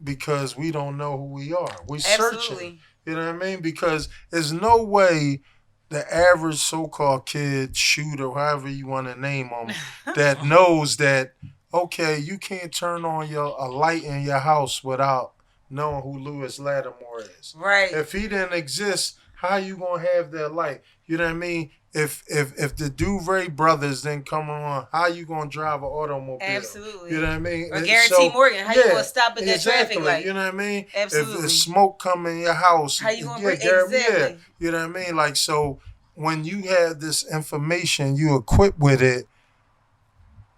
because we don't know who we are. We're searching. You know what I mean? Because there's no way the average so-called kid, shooter, however you want to name them, that knows that, okay, you can't turn on a light in your house without knowing who Lewis Lattimore is. Right. If he didn't exist, how you gonna have that light? You know what I mean? If the Duvray brothers didn't come on, how you gonna drive an automobile? Absolutely. You know what I mean? Or Gary T. Morgan, how you gonna stop at that traffic light? You know what I mean? Absolutely. If smoke come in your house, how you gonna exactly. You know what I mean? Like, so when you have this information, you equipped with it.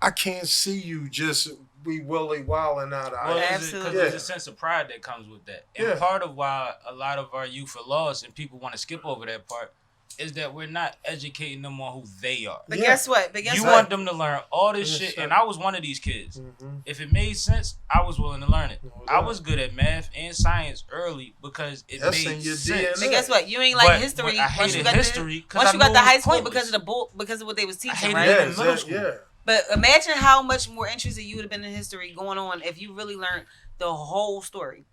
I can't see you just be willy wilding out. Because there's a sense of pride that comes with that. And part of why a lot of our youth are lost and people want to skip over that part is that we're not educating them on who they are. But guess what? You want them to learn all this shit, and I was one of these kids. If it made sense, I was willing to learn it. I was good at math and science early because it made sense. But guess what? You ain't like history. I hated history once you got to high school because of because of what they was teaching, right? In middle school. Yeah. But imagine how much more interested you would have been in history going on if you really learned the whole story.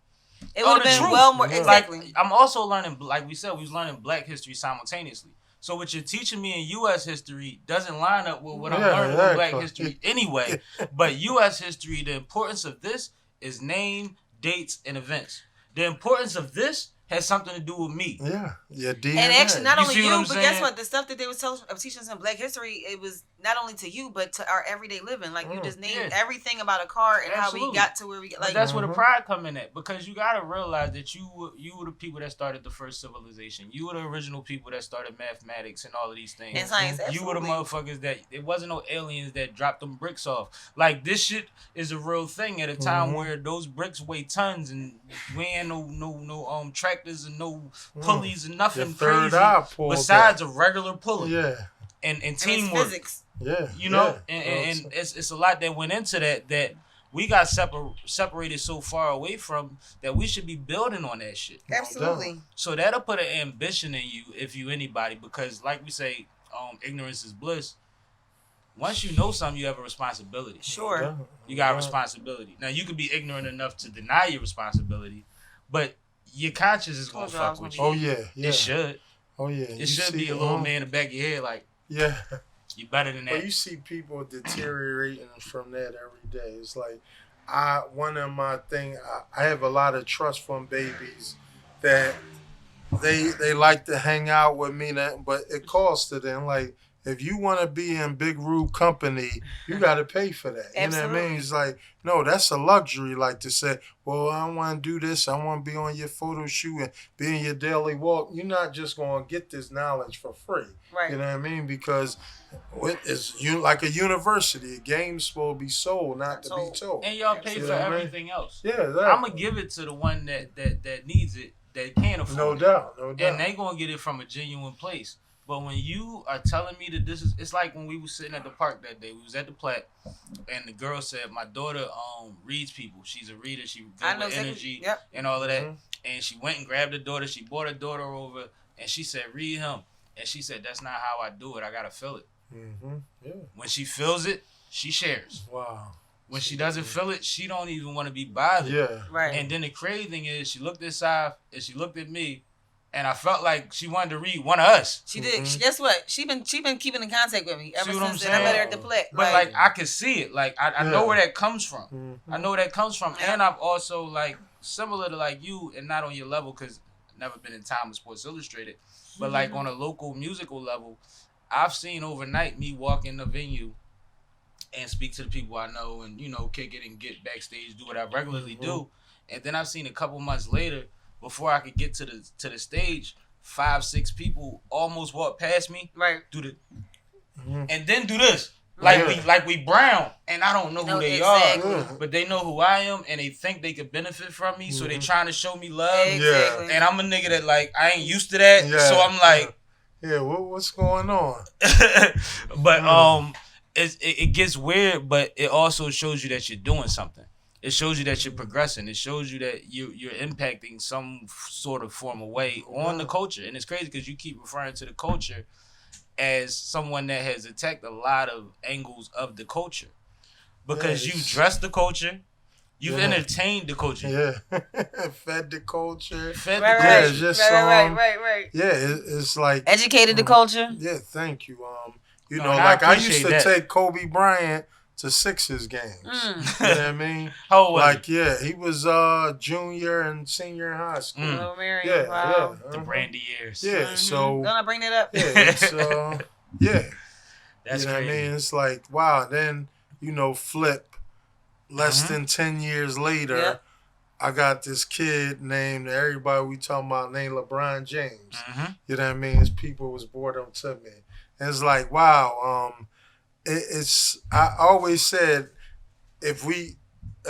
It would have been well more exactly. Like, I'm also learning, like we said, we was learning Black history simultaneously. So what you're teaching me in U.S. history doesn't line up with what I'm learning in Black history anyway. But U.S. history, the importance of this is name, dates, and events. The importance of this has something to do with me. Yeah, DNA. And actually, not You only see what you, I'm but saying? guess what? The stuff that they was teaching us in Black History, it was not only to you, but to our everyday living. Like you just named everything about a car and how we Absolutely. got to where we got. But Like that's where the pride come in at, because you gotta realize that you were the people that started the first civilization. You were the original people that started mathematics and all of these things. and science. You were the Absolutely. motherfuckers that it wasn't no aliens that dropped them bricks off. Like this shit is a real thing at a time where those bricks weigh tons and we ain't no tractors and no pulleys and nothing third crazy eye pulled besides a regular pulley. Yeah. And And it's teamwork. physics. Yeah. You know, yeah. and it's a lot that went into that we got separated so far away from that we should be building on that shit. Absolutely. So that'll put an ambition in you if you anybody, because like we say, ignorance is bliss. Once you know something, you have a responsibility. Sure. You got a responsibility. Now you could be ignorant enough to deny your responsibility, but your conscience is gonna fuck with you. Oh yeah. Yeah. It should. Oh yeah. It should be a little man in the back of your head like, Yeah. you better than that. Well, you see people deteriorating from that every day. It's like one of my thing. I have a lot of trust from babies that they like to hang out with me. But it costs to them. Like if you want to be in Big Rube company, you got to pay for that. You know what I mean? It's like no, that's a luxury. Like to say, well, I want to do this. I want to be on your photo shoot and be in your daily walk. You're not just going to get this knowledge for free. Right. You know what I mean? Because it's like a university. A game's supposed to be sold, not to be told. And y'all pay You for know what I mean? everything else. Yeah, exactly. I'm gonna give it to the one that needs it, that can't afford No it. doubt, no doubt. And they gonna get it from a genuine place. But when you are telling me that this is, it's like when we was sitting at the park that day. We was at the Platte, and the girl said, "My daughter reads people. She's a reader. She good with energy and all of that." Mm-hmm. And she went and grabbed her daughter. She brought her daughter over, and she said, "Read him." And she said, "That's not how I do it. I gotta feel it." Mm-hmm. Yeah. When she feels it, she shares. Wow. When she doesn't feel it, she don't even want to be bothered. Yeah. Right. And then the crazy thing is, she looked at Saf and she looked at me, and I felt like she wanted to read one of us. She did. Guess what? She been keeping in contact with me ever See what I'm since then. I met her at the saying? Platte. But like I could see it. Like I know where that comes from. Mm-hmm. I know where that comes from. And I've also like similar to like you, and not on your level because I've never been in time with Sports Illustrated, but like on a local musical level, I've seen overnight me walk in the venue and speak to the people I know and, you know, kick it and get backstage, do what I regularly do. And then I've seen a couple months later, before I could get to the stage, 5-6 people almost walk past me. Right. Do the and then do this. Like we brown, and I don't know who they are, but they know who I am, and they think they could benefit from me, so they trying to show me love. Exactly. And I'm a nigga that like I ain't used to that, so I'm like, what's going on? But it gets weird, but it also shows you that you're doing something. It shows you that you're progressing. It shows you that you're impacting some sort of form of way on the culture, and it's crazy because you keep referring to the culture as someone that has attacked a lot of angles of the culture because you dress the culture, you've entertained the culture, fed the culture, Right. Yeah, it's like educated the culture. Yeah, thank you. You No, know, and like I used appreciate to that. take Kobe Bryant to Sixers games. You know what I mean? How old was like, he was junior and senior in high school. Oh, Marion. Wow. the Brandy years? Yeah, so Don't I bring that up? yeah, it's That's you know crazy. what I mean? It's like, wow, then, you know, flip less than 10 years later, I got this kid named, everybody we talking about named LeBron James. You know what I mean? His people was brought up to me. And it's like, wow, I always said, if we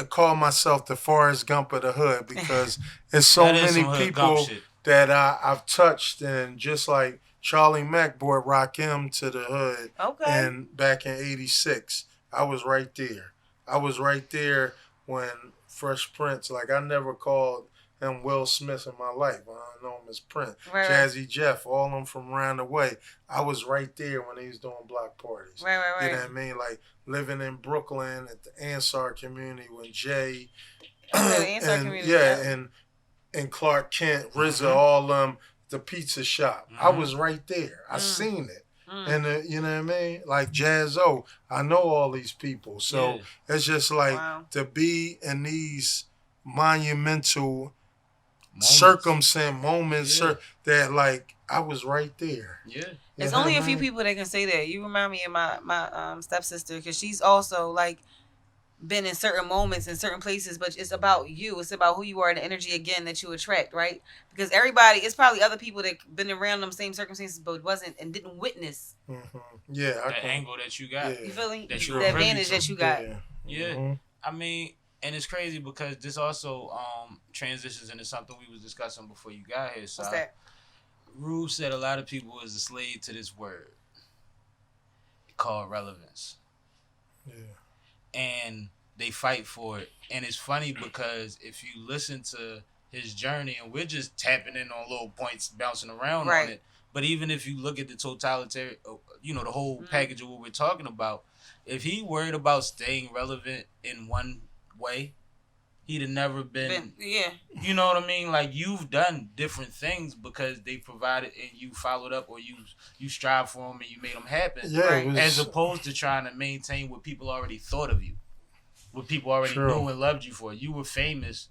call myself the Forrest Gump of the hood, because there's so many people that I've touched, and just like Charlie Mack brought Rakim to the hood, and back in '86, I was right there. I was right there when Fresh Prince, like I never called him Will Smith in my life. I know him as Prince. Jazzy Jeff, all of them from around the way. I was right there when he was doing block parties. Right. You know what I mean? Like living in Brooklyn at the Ansar community when Jay and Clark Kent, RZA, all them, the pizza shop. I was right there. I seen it. And you know what I mean? Like Jazzo, I know all these people. So it's just like to be in these monumental circumstance, moments that like I was right there. Yeah. It's only a few people that can say that. You remind me of my stepsister, because she's also like been in certain moments in certain places, but it's about you. It's about who you are and the energy again that you attract, right? Because everybody, it's probably other people that been around them same circumstances, but wasn't and didn't witness. Yeah, that angle that you got. Yeah. You feel me? That the advantage that you got. Yeah. I mean, and it's crazy because this also transitions into something we was discussing before you got here. So What's that? Rube said a lot of people is a slave to this word called relevance. Yeah. And they fight for it. And it's funny because if you listen to his journey, and we're just tapping in on little points, bouncing around on it. But even if you look at the totalitarian, the whole package of what we're talking about, if he worried about staying relevant in one way, he'd have never been. Yeah. You know what I mean? Like, you've done different things because they provided and you followed up, or you strive for them and you made them happen. Yeah. As opposed to trying to maintain what people already thought of you, what people already knew and loved you for. You were famous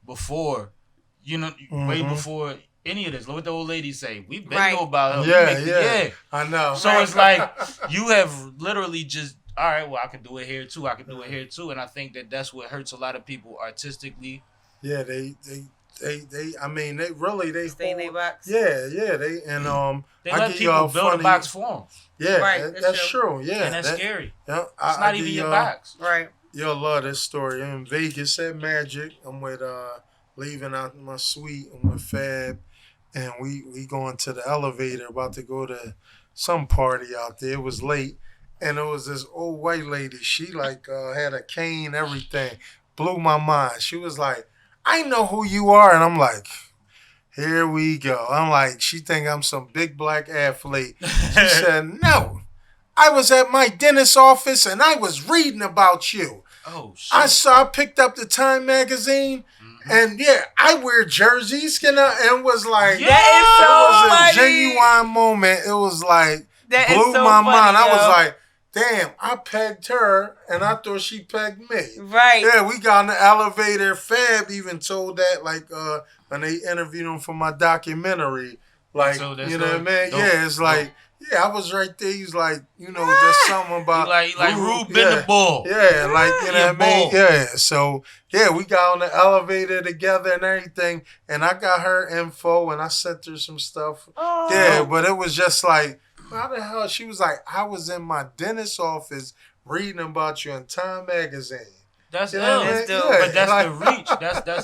before, way before any of this. Look what the old lady say. We've been know about her. Yeah. I know. So it's like you have literally just, all right, well, I can do it here too. I can do it here too. And I think that's what hurts a lot of people artistically. Yeah, they I mean, they stay in their box. Yeah, they let people build a box for them. Yeah, that's true. Yeah, and that's scary. Yeah, it's not even your box. Right. You'll love this story. I'm in Vegas at Magic. I'm with leaving out my suite. I'm with Fab, and we going to the elevator, about to go to some party out there. It was late, and it was this old white lady. She like had a cane, everything. Blew my mind. She was like, "I know who you are," and I'm like, "Here we go." I'm like, she think I'm some big black athlete. She said, "No, I was at my dentist's office and I was reading about you." Oh, shit. I picked up the Time magazine, and I wear jerseys, and was like, that was a genuine moment. It was like, that blew so my funny, mind. I was like, damn, I pegged her, and I thought she pegged me. Right. Yeah, we got in the elevator. Fab even told that, like, when they interviewed him for my documentary. Like, you know what I mean? Yeah, it's like, I was right there. He's like, there's something about like Rube been the bull. Yeah, like, you know what I mean? Yeah. So, we got on the elevator together and everything. And I got her info and I sent her some stuff. Oh. Yeah, but it was just like, how the hell? She was like, I was in my dentist's office reading about you in Time magazine. That's ill. But that's like, the reach.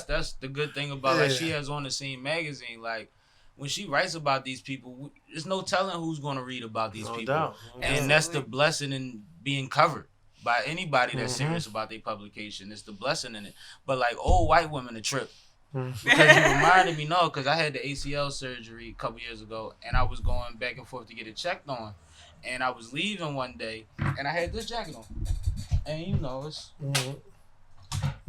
That's the good thing about like she has on the same magazine. Like, when she writes about these people, there's no telling who's going to read about these people. Doubt. And that's the blessing in being covered by anybody that's serious about their publication. It's the blessing in it. But like old white women, a trip. Because you reminded me, because I had the ACL surgery a couple years ago, and I was going back and forth to get it checked on. And I was leaving one day, and I had this jacket on. And it's...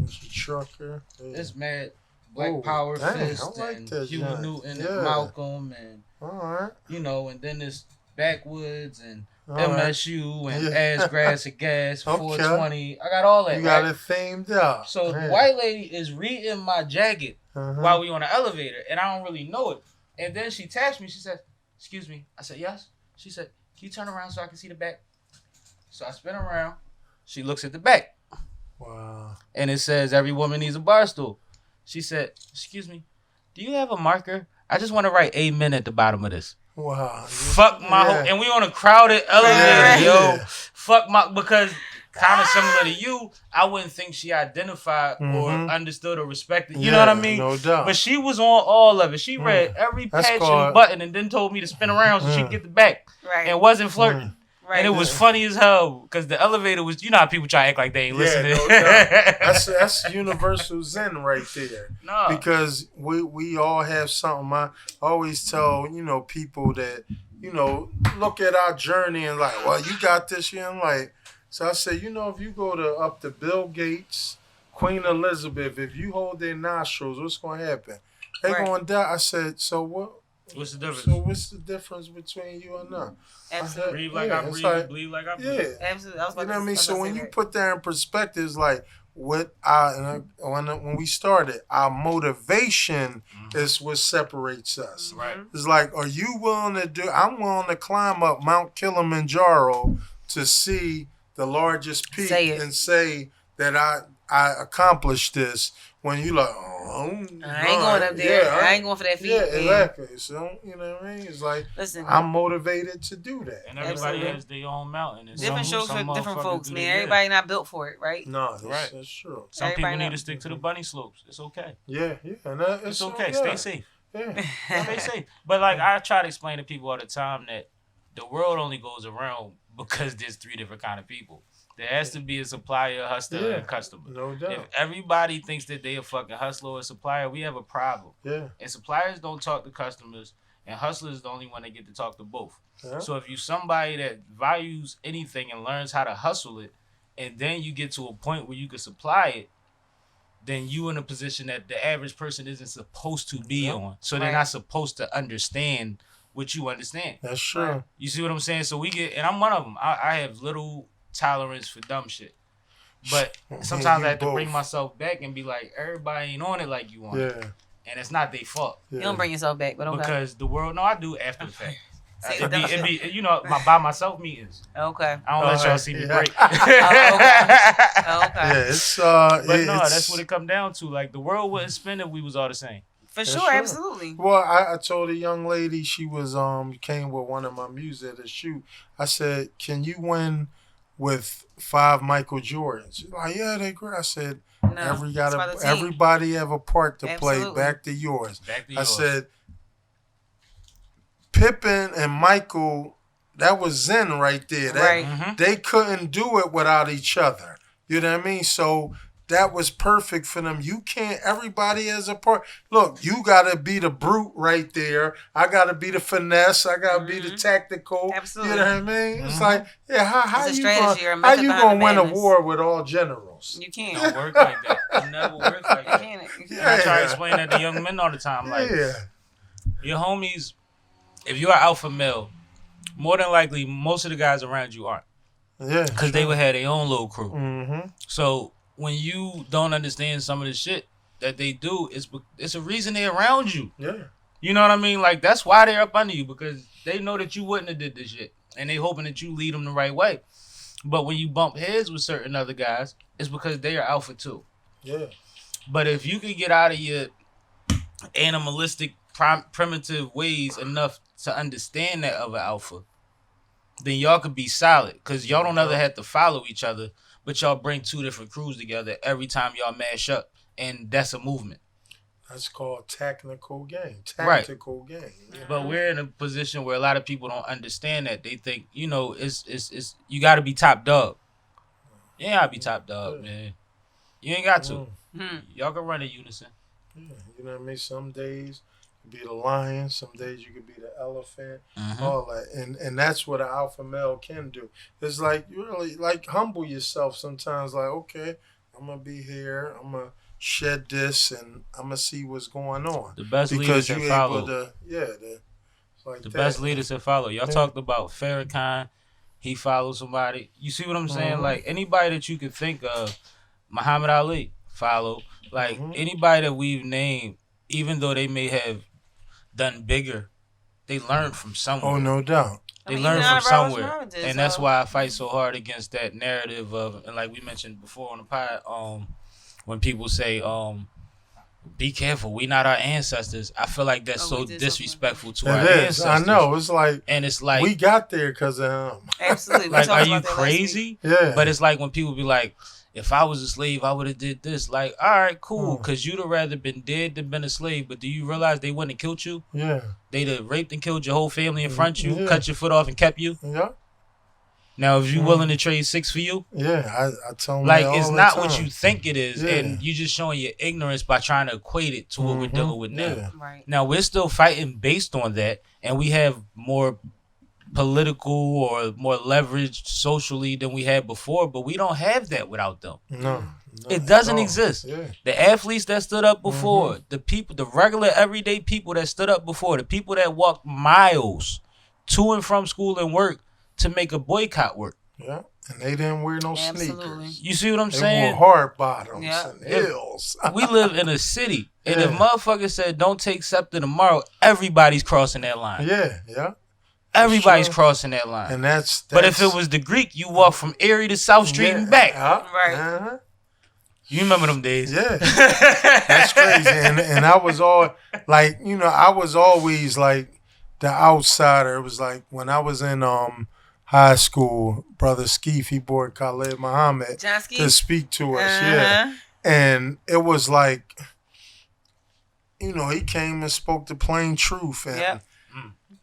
It's a trucker. Yeah. It's mad. Black Power Fist and Huey Newton and Malcolm and and then there's Backwoods and MSU and Ass Grass and Gas 420. I got all that. You got it themed up. So the white lady is reading my jacket while we on the elevator, and I don't really know it. And then she taps me. She said, "Excuse me." I said, "Yes." She said, "Can you turn around so I can see the back?" So I spin around. She looks at the back. Wow. And it says, "Every woman needs a Barstool." She said, "Excuse me, do you have a marker? I just want to write amen at the bottom of this." Wow. Fuck my whole, and we on a crowded elevator, yo. Fuck my, because kind of similar to you, I wouldn't think she identified or understood or respected. You know what I mean? No doubt. But she was on all of it. She read every patch and button and then told me to spin around so she could get the back. Right. And wasn't flirting. Right. And it was funny as hell because the elevator was, how people try to act like they ain't listening. No doubt. That's universal zen right there. No. Because we all have something. I always tell, people that, look at our journey and like, well, you got this. I'm like, so I said, if you go up to Bill Gates, Queen Elizabeth, if you hold their nostrils, what's going to happen? They're going to die. I said, so what? What's the difference? So what's the difference between you and them? Absolutely. Breathe like I breathe, bleed like I bleed. Absolutely. I was about you know what I mean? So when you put that in perspective, it's like, when we started, our motivation is what separates us. Right. It's like, are you willing to do? I'm willing to climb up Mount Kilimanjaro to see the largest peak and say that I accomplished this. When you like, I ain't going up there. I ain't going for that feat. Yeah, exactly. So you know what I mean. It's like, listen, I'm motivated to do that. And everybody has their own mountain. And different shows for different folks, man. Everybody not built for it, right? No, that's true. Some people need to stick to the bunny slopes. It's okay. Yeah, and it's okay. Stay safe. Yeah, stay safe. But like I try to explain to people all the time that the world only goes around because there's 3 different kind of people. There has to be a supplier, a hustler, and a customer. No doubt. If everybody thinks that they a fucking hustler or a supplier, we have a problem. Yeah. And suppliers don't talk to customers, and hustlers is the only one that get to talk to both. Yeah. So if you somebody that values anything and learns how to hustle it, and then you get to a point where you can supply it, then you in a position that the average person isn't supposed to be on. So they're not supposed to understand what you understand. That's true. You see what I'm saying? So we get, and I'm one of them. I have little tolerance for dumb shit. But sometimes I have to bring myself back and be like, everybody ain't on it like you on it. And it's not their fault. You don't bring yourself back, but okay. Because the world, no, I do after the fact. It'd be, you know, my by myself meetings. Okay. I don't let y'all see me break. Okay. Yeah, it's but no, that's what it come down to. Like the world wouldn't spin if we was all the same. For sure, absolutely. Well, I told a young lady, she was came with one of my music at a shoot. I said, "Can you win with 5 Michael Jordans?" She's like, "Yeah, they great." I said, No, everybody have a part to play. Back to yours. I said, Pippen and Michael, that was Zen right there. They couldn't do it without each other. You know what I mean? So that was perfect for them. You can't, everybody has a part. Look, you got to be the brute right there. I got to be the finesse. I got to be the tactical. Absolutely. You know what I mean? It's like, how it's you going to win a war with all generals? You can't. It don't work like that. It never works like that. I try to explain that to young men all the time. Like, your homies, if you're an alpha male, more than likely, most of the guys around you aren't. Yeah. Because they would have their own little crew. Mm-hmm. So when you don't understand some of the shit that they do, it's a reason they're around you. Yeah. You know what I mean? Like, that's why they're up under you, because they know that you wouldn't have did this shit. And they hoping that you lead them the right way. But when you bump heads with certain other guys, it's because they are alpha too. Yeah. But if you can get out of your animalistic, primitive ways enough to understand that other alpha, then y'all could be solid. Because y'all don't ever have to follow each other, but y'all bring 2 different crews together every time y'all mash up. And that's a movement. That's called tactical game. Tactical game. Yeah. But we're in a position where a lot of people don't understand that. They think, you know, it's you got to be top dog. You ain't got to be top dog, man. You ain't got to. Y'all can run in unison. Yeah, you know what I mean? Some days you could be the lion. Some days you could be the elephant. All that. And that's what an alpha male can do. It's like, you really, like, humble yourself sometimes. Like, okay, I'm going to be here. I'm going to shed this and I'm going to see what's going on. The best leaders that follow. The best leaders that follow. Y'all talked about Farrakhan. He followed somebody. You see what I'm saying? Like, anybody that you could think of, Muhammad Ali follow. Like, anybody that we've named, even though they may have done bigger, they learned from somewhere. Oh, no doubt. They learned from somewhere. And that's why I fight so hard against that narrative of, and like we mentioned before on the pod, when people say, be careful, we not our ancestors. I feel like that's so disrespectful to our ancestors. I know. It's like, and it's like, we got there because of them. Absolutely. Like, are you crazy? Yeah. But it's like when people be like, if I was a slave, I would have did this. Like, all right, cool, because you'd have rather been dead than been a slave. But do you realize they wouldn't have killed you? Yeah. They'd have raped and killed your whole family in front of you, cut your foot off and kept you. Yeah. Now, if you willing to trade 6 for you, I tell them like, that it's all not the what time. you think it is, and you just showing your ignorance by trying to equate it to what we're dealing with now. Yeah. Right. Now, we're still fighting based on that, and we have more political or more leverage socially than we had before, but we don't have that without them. No, it doesn't exist. Yeah. The athletes that stood up before, the people, the regular everyday people that stood up before, the people that walked miles to and from school and work to make a boycott work. Yeah, and they didn't wear no Absolutely. sneakers. You see what I'm They saying? wore hard bottoms Yeah. and heels. We live in a city, and if Yeah. motherfuckers said don't take SEPTA tomorrow, everybody's crossing that line. Yeah. Everybody's Sure. crossing that line. And that's but if it was the Greek, you walk from Erie to South Street and back. Right. Uh-huh. You remember them days? Yeah, that's crazy. And I was all like, I was always like the outsider. It was like when I was in high school, Brother Skeef, he brought Khalid Muhammad John Skeef? to speak to us. Yeah, and it was like, he came and spoke the plain truth. And Yep.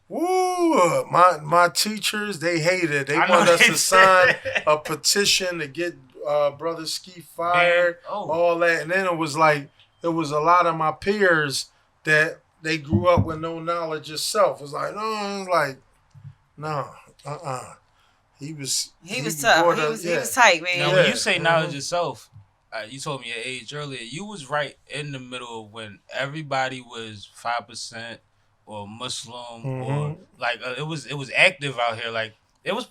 woo, my teachers, they hated it. They wanted us to sign a petition to get Brother Ski fired, all that. And then it was like, it was a lot of my peers that they grew up with no knowledge of self. It was like, He was tough. He was tight, man. Now, when you say knowledge of self, you told me your age earlier, you was right in the middle of when everybody was 5% or Muslim or like it was active out here. Like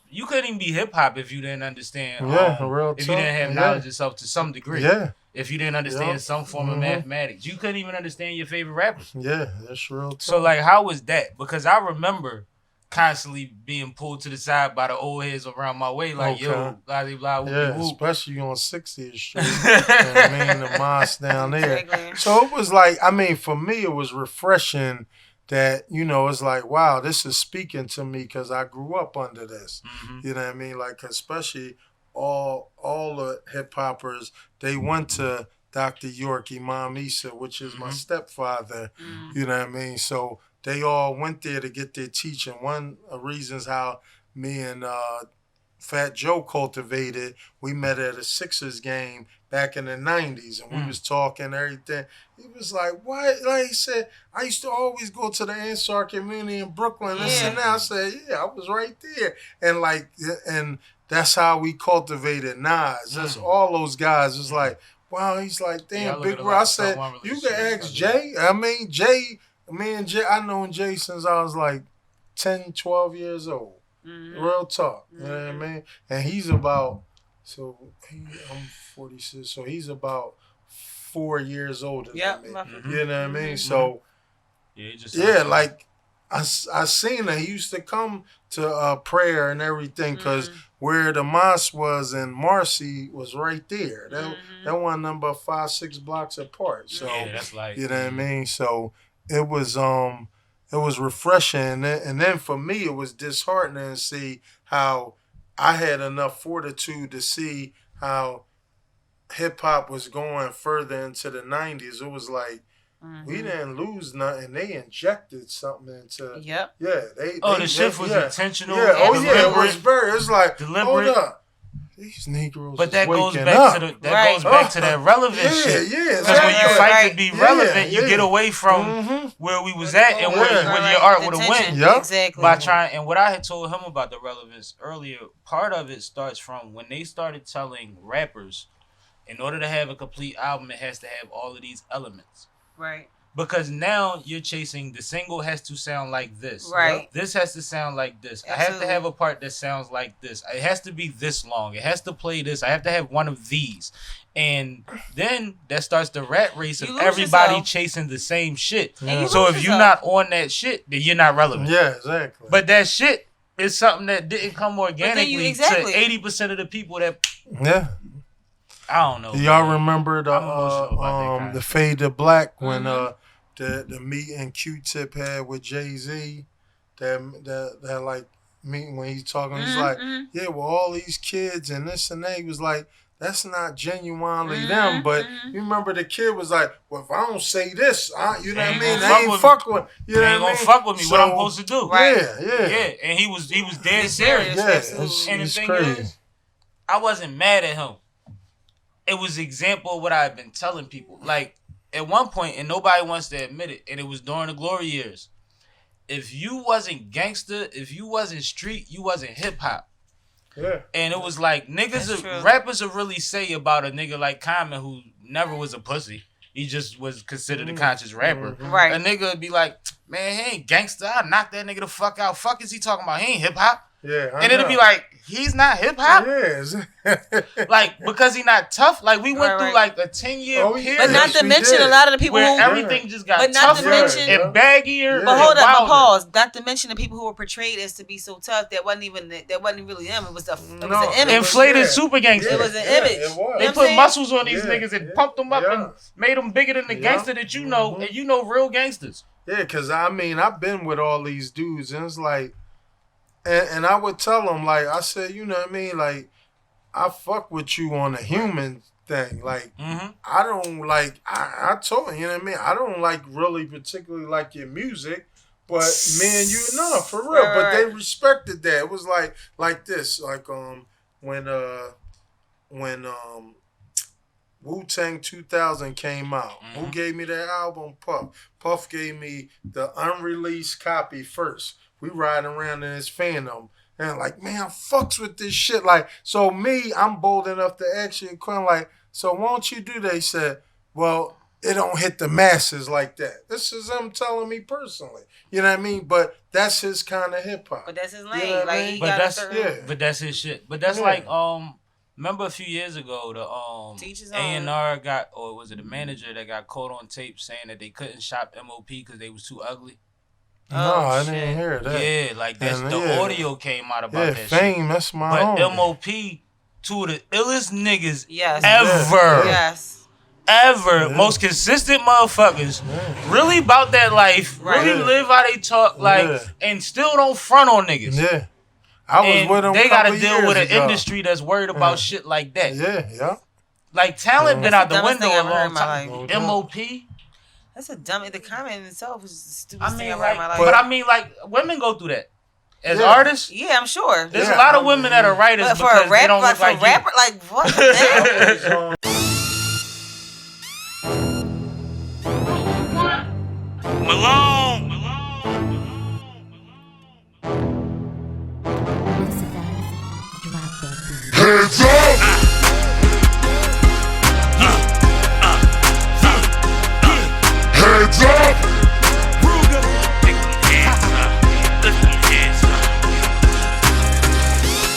you couldn't even be hip hop if you didn't understand. If you didn't have knowledge of self to some degree. Yeah. If you didn't understand some form of mathematics, you couldn't even understand your favorite rappers. Yeah, that's real. So like, how was that? Because I remember constantly being pulled to the side by the old heads around my way, like yo, blah blah blah. Yeah, especially on 60th Street. The mosque down there. Exactly. So it was like, for me, it was refreshing. That, it's like, wow, this is speaking to me because I grew up under this. Mm-hmm. You know what I mean? Like, especially all the hip-hoppers, they went to Dr. York, Imam Isa, which is my stepfather. Mm-hmm. You know what I mean? So they all went there to get their teaching. One of the reasons how me and Fat Joe cultivated, we met at a Sixers game back in the 90s, and we was talking everything. He was like, what? Like he said, I used to always go to the Ansar community in Brooklyn. This and that. I said, I was right there. And that's how we cultivated Nas. That's all those guys. It's like, wow, he's like, damn, Big Rube. I said, you can ask Jay. Jay, me and Jay, I known Jay since I was like 10, 12 years old. Mm-hmm. Real talk. You know what I mean? And he's about, I'm 46, so he's about 4 years older than me. You know what I mean? So, like, I seen her. He used to come to prayer and everything because where the mosque was in Marcy was right there. That one number 5-6 blocks apart. So, that's like, you know what I mean? So, it was refreshing. And then for me, it was disheartening to see how I had enough fortitude to see how hip-hop was going further into the 90s. It was like, we didn't lose nothing. They injected something into... Yep. Yeah. The shift was intentional. Yeah. It was very... It's like, deliberate. Hold up. These Negroes but that goes waking back up. to goes back to that relevant shit. Yeah, because when you fight to be relevant, you get away from where we was at and where your art would have went. Yep. Exactly. By trying, and what I had told him about the relevance earlier, part of it starts from when they started telling rappers, in order to have a complete album, it has to have all of these elements. Right. Because now you're chasing, the single has to sound like this. Right. This has to sound like this. Absolutely. I have to have a part that sounds like this. It has to be this long. It has to play this. I have to have one of these. And then that starts the rat race of everybody chasing the same shit. Yeah. So if you're not on that shit, then you're not relevant. Yeah, exactly. But that shit is something that didn't come organically to 80% of the people that... Yeah. I don't know. Do y'all remember the Fade to Black when the meeting Q-Tip had with Jay-Z? That like meeting when he's talking, he's like, yeah, well, all these kids and this and that. He was like, that's not genuinely them. But you remember the kid was like, well, if I don't say this, you know what I mean? They ain't fuck with me. You know what I mean? They ain't gonna fuck with me. So, what I'm supposed to do? Right. Yeah. And he was dead serious. Yeah, and the it's thing crazy. is, I wasn't mad at him. It was an example of what I had been telling people. Like, at one point, and nobody wants to admit it, and it was during the glory years, if you wasn't gangster, if you wasn't street, you wasn't hip-hop. Yeah. And it was like, rappers would really say about a nigga like Common who never was a pussy. He just was considered a conscious rapper. Right. A nigga would be like, man, he ain't gangster. I knock that nigga the fuck out. Fuck is he talking about? He ain't hip-hop. Yeah, and it'll be like, he's not hip hop. Yes. Like, because he not tough. Like, we went Right, through right. like a 10-year period. But not to we mention did. a lot of the people where who. everything just got But not to tougher mention- and baggier. But and hold up, but wilder. pause. Not to mention the people who were portrayed as to be so tough that wasn't really them. It was an image. Inflated Yeah. super gangster. It was an image. It was. You know They what put I'm saying? muscles on these Yeah. niggas and pumped them up and made them bigger than the gangster that you know, and you know real gangsters. Yeah, because I mean, I've been with all these dudes, and it's like, and I would tell them, like, I said, you know what I mean? Like, I fuck with you on a human thing. Like, I don't like, I told him, you know what I mean? I don't like really particularly like your music, but me and you, no, for real. Right, But they right. respected that. It was like this, like, when Wu-Tang 2000 came out. Who gave me that album? Puff. Puff gave me the unreleased copy first. We riding around in his fandom. And like, man, I fucks with this shit. Like, so me, I'm bold enough to actually come like, so won't you do that? He said, well, it don't hit the masses like that. This is him telling me personally. You know what I mean? But that's his kind of hip hop. But that's his You lane. know what I Like mean? he But got that's- a certain. Yeah. But that's his shit. But that's Yeah. like remember a few years ago the Teach his A&R got, or was it the manager that got caught on tape saying that they couldn't shop MOP because they was too ugly? No, Oh, I shit. didn't hear that. Yeah, like that's And, the yeah. audio came out about Yeah, that shit. Fame, that's my But own. MOP, two of the illest niggas Yes. ever. Yes. Ever. Yeah. Most consistent motherfuckers. Yeah. Really about that life. Right. Really Yeah. live how they talk, like, Yeah. and still don't front on niggas. Yeah. I was And with him they a gotta couple deal with an years ago. industry that's worried about Yeah. shit like that. Yeah. Like, talent been out the Dumbest window thing a I've ever heard long in my time. life. MOP. That's a dumb. The comment in itself is the stupidest I thing mean, I've heard in my like, life. but I mean, like, women go through that. As Yeah. artists, Yeah, I'm sure. there's Yeah, a lot of I women mean, that are writers But for because a rap, they don't like look for a like rapper, like what? the hell? Malone. Hands up! Hands up!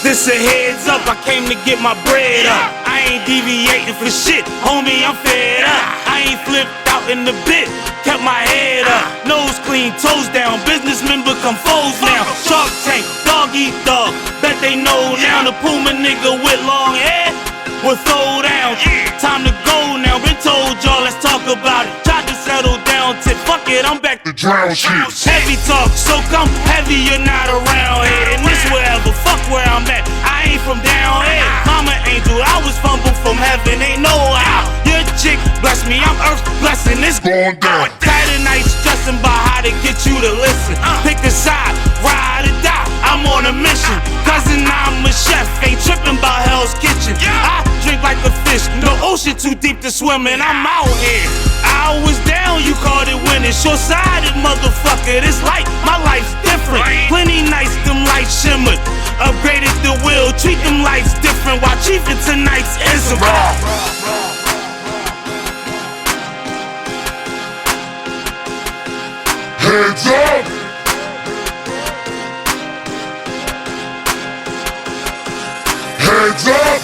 This a heads up, I came to get my bread up. I ain't deviating for shit, homie, I'm fed up. I ain't flipped out in the bit, kept my head up. Nose clean, toes down, businessmen become foes now. Shark Tank, dog eat dog, bet they know now. The Puma nigga with long hair will throw down. Time to go now, been told y'all, let's talk about it. Tried to settle down, tip, fuck it, I'm back to Drown shit. heavy talk, so come heavy, you're not around here. And this wherever, fuck where I'm at. I ain't from down here. Mama angel, I was fumbled from heaven, ain't no how. Your chick bless me, I'm earth's blessing. It's Going down. tired of night stressing about how to get you to listen. Pick a side, ride or die. I'm on a mission. Cousin, I'm a chef, ain't tripping about Hell's Kitchen. I drink like a fish, no ocean too deep to swim in. I'm out here. I was down, you called it winning. Short-sighted motherfucker, this life, my life's different. Plenty nights, them lights shimmered. Upgraded the wheel, treat them lights different. While chiefing tonight's ism. Hands up! Hands up!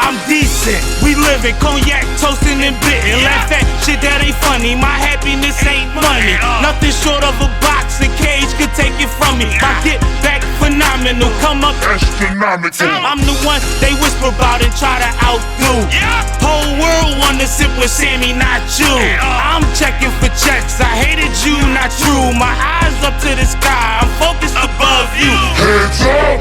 I'm decent, we living, cognac, toasting and bitten. Laugh at shit that ain't funny, my happiness ain't money. Nothing short of a box, a cage could take it from me. My get back phenomenal, come up. Astronomical. I'm the one they whisper about and try to outdo. Whole world wanna sip with Sammie, not you. I'm checking for checks, I hated you, not true. My eyes up to the sky, I'm focused above you. Hands up!